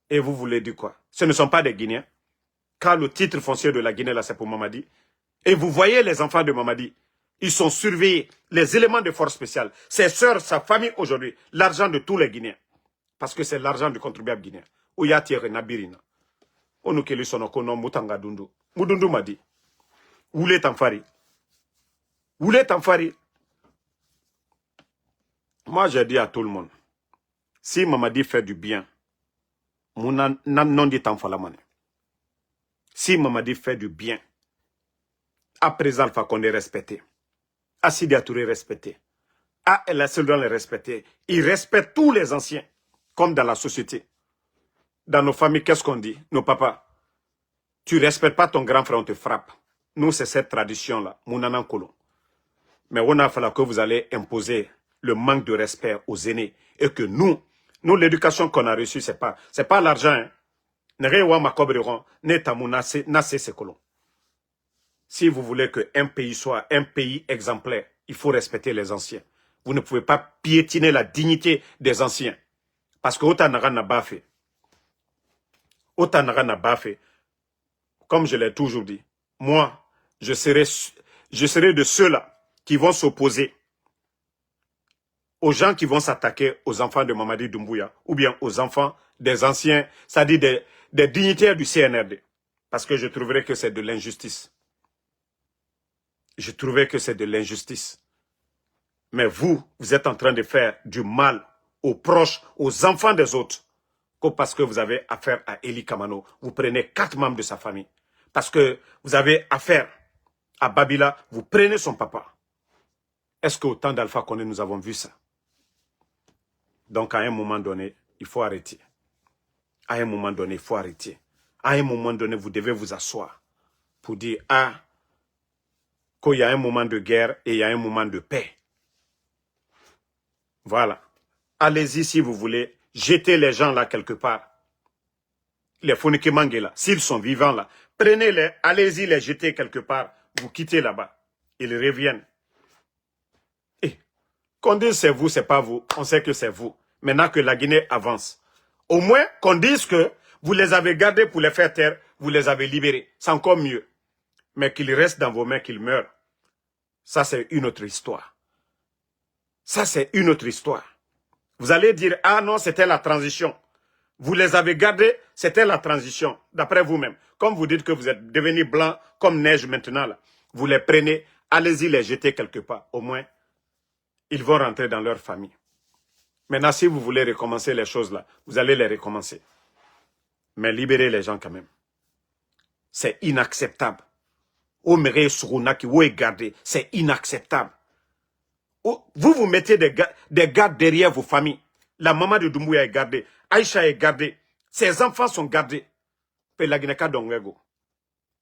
Et vous voulez dire quoi? Ce ne sont pas des Guinéens. Car le titre foncier de la Guinée, là, c'est pour Mamadi. Et vous voyez les enfants de Mamadi. Ils sont surveillés. Les éléments de force spéciale. Ses sœurs, sa famille aujourd'hui. L'argent de tous les Guinéens. Parce que c'est l'argent du contribuable guinéen. Ouyatiere Nabirina. Onukeli Sonokono Mutanga Dundu. Mudundu m'a dit. Oulé Tamfari. Oulé Tamfari. Moi, j'ai dit à tout le monde, si Mamadi fait du bien, non dit Tamfalamane. Si Mamadi fait du bien, à présent, Alpha Condé respecté, à Sidi Touré respecté, à El Asseldon les respecté, il respecte tous les anciens, comme dans la société. Dans nos familles, qu'est-ce qu'on dit? Nos papas, tu ne respectes pas ton grand frère, on te frappe. Nous, c'est cette tradition-là, Mounanan Kolon. Mais on a fallu que vous allez imposer le manque de respect aux aînés. Et que nous l'éducation qu'on a reçue, c'est pas l'argent. Hein. Si vous voulez qu'un pays soit un pays exemplaire, il faut respecter les anciens. Vous ne pouvez pas piétiner la dignité des anciens. Parce que Otanara n'a pas fait. Otanara n'a pas fait. Comme je l'ai toujours dit, moi, je serai de ceux-là qui vont s'opposer aux gens qui vont s'attaquer aux enfants de Mamadi Doumbouya ou bien aux enfants des anciens, c'est-à-dire des dignitaires du CNRD. Parce que je trouverais que c'est de l'injustice. Je trouverais que c'est de l'injustice. Mais vous êtes en train de faire du mal aux proches, aux enfants des autres. Parce que vous avez affaire à Eli Kamano. Vous prenez 4 membres de sa famille. Parce que vous avez affaire à Babila, vous prenez son papa. Est-ce qu'au temps d'Alpha Condé, nous avons vu ça? Donc, à un moment donné, il faut arrêter. À un moment donné, il faut arrêter. À un moment donné, vous devez vous asseoir pour dire, qu'il y a un moment de guerre et il y a un moment de paix. Voilà. Allez-y si vous voulez. Jetez les gens là quelque part. les Fonike Mangela, s'ils sont vivants là, prenez-les, allez-y les jeter quelque part, vous quittez là-bas. Ils reviennent. Et qu'on dise c'est vous, c'est pas vous, on sait que c'est vous. Maintenant que la Guinée avance. Au moins qu'on dise que vous les avez gardés pour les faire taire, vous les avez libérés. C'est encore mieux. Mais qu'ils restent dans vos mains, qu'ils meurent. Ça, c'est une autre histoire. Ça, c'est une autre histoire. Vous allez dire, ah non, c'était la transition. Vous les avez gardés, c'était la transition, d'après vous-même. Comme vous dites que vous êtes devenus blancs comme neige maintenant, là, vous les prenez, allez-y les jeter quelque part. Au moins, ils vont rentrer dans leur famille. Maintenant, si vous voulez recommencer les choses là, vous allez les recommencer. Mais libérez les gens quand même. C'est inacceptable. C'est inacceptable. Vous vous mettez des gardes derrière vos familles. La maman de Doumbouya est gardée. Aïcha est gardée. Ses enfants sont gardés.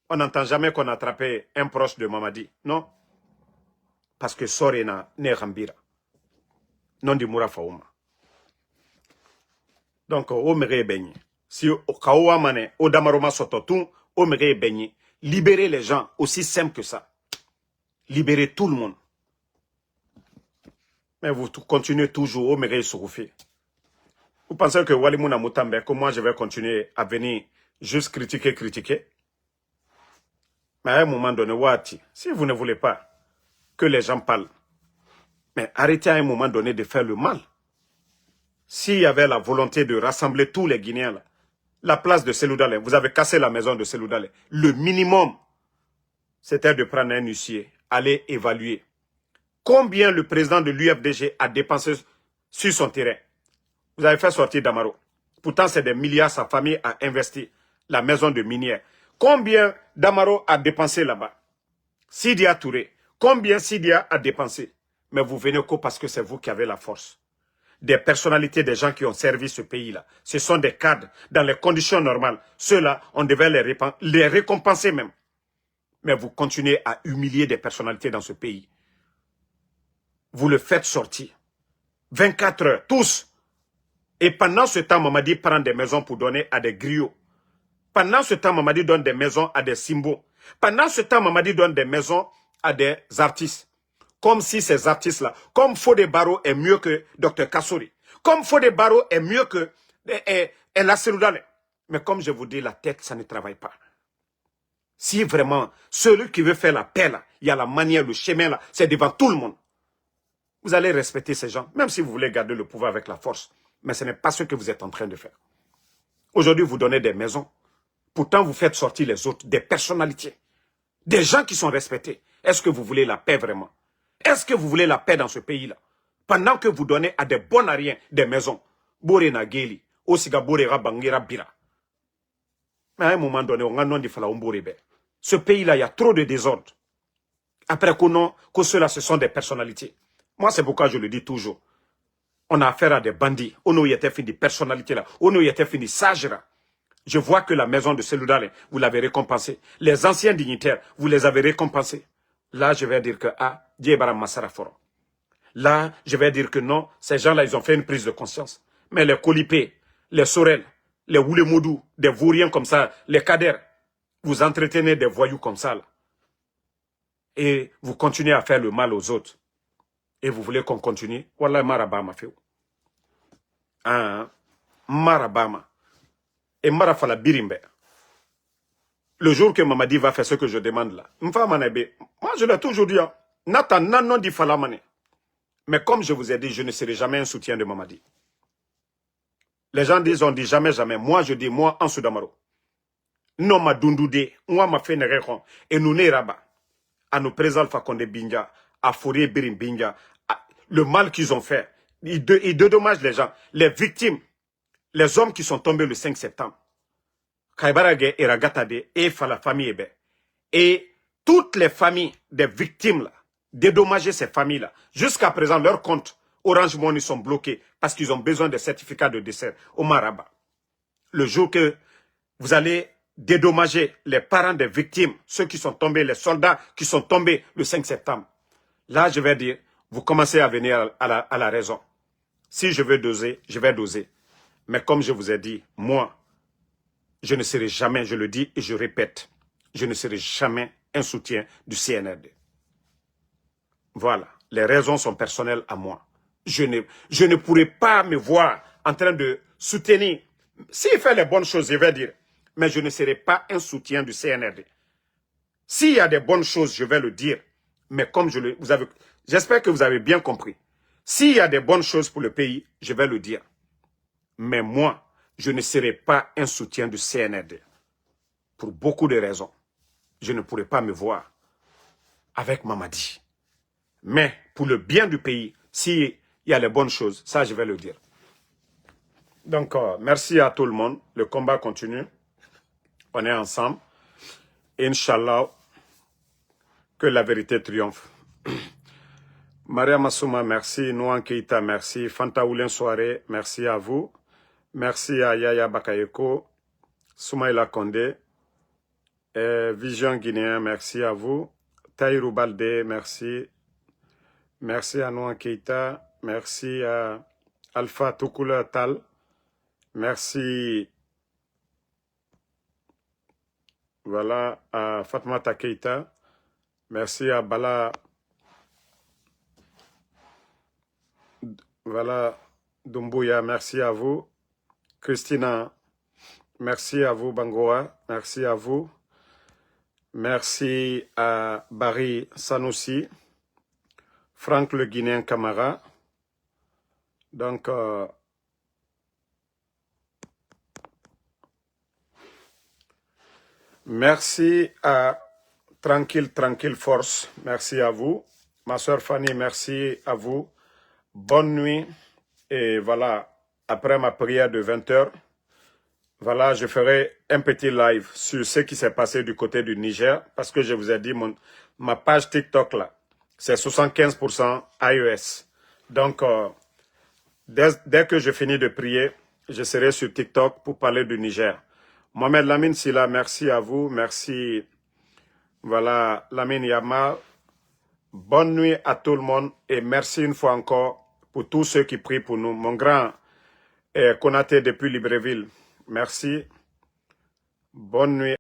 On n'entend jamais qu'on a attrapé un proche de Mamadi. Non. Parce que Sorena ne Rambira. Non di Moura Faouma. Donc, au méré baigné. Si au Kaoua Mane, au Damaroma Sototun, au méré baigné. Libérez les gens, aussi simple que ça. Libérez tout le monde. Mais vous continuez toujours au méré Soufé. Vous pensez que Walimouna Moutambe, que moi je vais continuer à venir juste critiquer? Mais à un moment donné, Wati, si vous ne voulez pas que les gens parlent, mais arrêtez à un moment donné de faire le mal. S'il y avait la volonté de rassembler tous les Guinéens, là, la place de Seloudalé, vous avez cassé la maison de Seloudalé. Le minimum, c'était de prendre un huissier, aller évaluer combien le président de l'UFDG a dépensé sur son terrain. Vous avez fait sortir Damaro. Pourtant, c'est des milliards, sa famille a investi. La maison de minière. Combien Damaro a dépensé là-bas? Sidia Touré. Combien Sidia a dépensé? Mais vous venez que parce que c'est vous qui avez la force. Des personnalités, des gens qui ont servi ce pays-là. Ce sont des cadres dans les conditions normales. Ceux-là, on devait les récompenser même. Mais vous continuez à humilier des personnalités dans ce pays. Vous le faites sortir. 24 heures, tous. Et pendant ce temps, Mamadi prend des maisons pour donner à des griots. Pendant ce temps, Mamadi donne des maisons à des symboles. Pendant ce temps, Mamadi donne des maisons à des artistes. Comme si ces artistes-là, comme Fodé Barro est mieux que Dr Kassouri, comme Fodé Barro est mieux que El Seloudalé. Mais comme je vous dis, la tête, ça ne travaille pas. Si vraiment, celui qui veut faire la paix, là, il y a la manière, le chemin, là, c'est devant tout le monde. Vous allez respecter ces gens, même si vous voulez garder le pouvoir avec la force. Mais ce n'est pas ce que vous êtes en train de faire. Aujourd'hui, vous donnez des maisons. Pourtant, vous faites sortir les autres, des personnalités. Des gens qui sont respectés. Est-ce que vous voulez la paix vraiment? Est-ce que vous voulez la paix dans ce pays-là? Pendant que vous donnez à des bons ariens des maisons. Borena Geli, Osiga Borera Bangira Bira. Mais à un moment donné, on a non dit fala Omborebe. Ce pays-là, il y a trop de désordre. Après que ceux-là, ce sont des personnalités. Moi, c'est pourquoi je le dis toujours. On a affaire à des bandits. On y était fini des personnalités là. On y était fini sagera. Je vois que la maison de Seloudalé, vous l'avez récompensé. Les anciens dignitaires, vous les avez récompensés. Là, je vais dire que, Diébara Massara Foro. Là, je vais dire que non, ces gens-là, ils ont fait une prise de conscience. Mais les Kolipé, les Sorel, les Woulemoudou, des vauriens comme ça, les Kader, vous entretenez des voyous comme ça, là. Et vous continuez à faire le mal aux autres. Et vous voulez qu'on continue? Wallah, Marabama fait. Marabama. Et Marafala Birimbe. Le jour que Mamadi va faire ce que je demande là, moi je l'ai toujours dit, Nathan non dit Falamane. Mais comme je vous ai dit, je ne serai jamais un soutien de Mamadi. Les gens disent, on dit jamais, jamais. Moi, je dis, moi, en Soudamaro. Non, ma dundude, moi, ma fait et nous ne rabat. À nos présents Fakonde Binja, à Fourier Birim Binja, le mal qu'ils ont fait. Ils dédommagent les gens, les victimes, les hommes qui sont tombés le 5 septembre. Kaibarage et Ragatade et la famille Ebe. Et toutes les familles des victimes là, dédommager ces familles-là. Jusqu'à présent, leurs comptes Orange Money sont bloqués parce qu'ils ont besoin de certificats de décès au Maraba. Le jour que vous allez dédommager les parents des victimes, ceux qui sont tombés, les soldats qui sont tombés le 5 septembre, là, je vais dire, vous commencez à venir à la raison. Si je veux doser, je vais doser. Mais comme je vous ai dit, moi, je ne serai jamais, je le dis et je répète, je ne serai jamais un soutien du CNRD. Voilà, les raisons sont personnelles à moi. Je ne pourrai pas me voir en train de soutenir. S'il fait les bonnes choses, je vais dire, mais je ne serai pas un soutien du CNRD. S'il y a des bonnes choses, je vais le dire. Mais comme j'espère que vous avez bien compris. S'il y a des bonnes choses pour le pays, je vais le dire. Mais moi, je ne serai pas un soutien du CNRD. Pour beaucoup de raisons. Je ne pourrai pas me voir avec Mamadi. Mais pour le bien du pays, s'il y a les bonnes choses, ça je vais le dire. Donc, merci à tout le monde. Le combat continue. On est ensemble. Inch'Allah, que la vérité triomphe. Maria Massouma, merci. Nouan Keita, merci. Fanta Oulen Soare, merci à vous. Merci à Yaya Bakayeko, Soumaïla Kondé, Vision Guinéen, merci à vous. Taïrou Balde, merci. Merci à Nouan Keita, merci à Alpha Tukula Tal, merci voilà, à Fatmata Keita, merci à Bala, voilà, Dumbuya, merci à vous. Christina, merci à vous, Bangoa, merci à vous. Merci à Barry Sanoussi, Franck le Guinéen Camara. Donc, merci à Tranquille Force, merci à vous. Ma soeur Fanny, merci à vous. Bonne nuit. Et voilà, après ma prière de 20 h, voilà, je ferai un petit live sur ce qui s'est passé du côté du Niger, parce que je vous ai dit, ma page TikTok là, c'est 75% iOS. Donc, dès que je finis de prier, je serai sur TikTok pour parler du Niger. Mohamed Lamine Silla, merci à vous, merci. Voilà, Lamine Yamal. Bonne nuit à tout le monde et merci une fois encore pour tous ceux qui prient pour nous. Mon grand Konaté depuis Libreville, merci. Bonne nuit.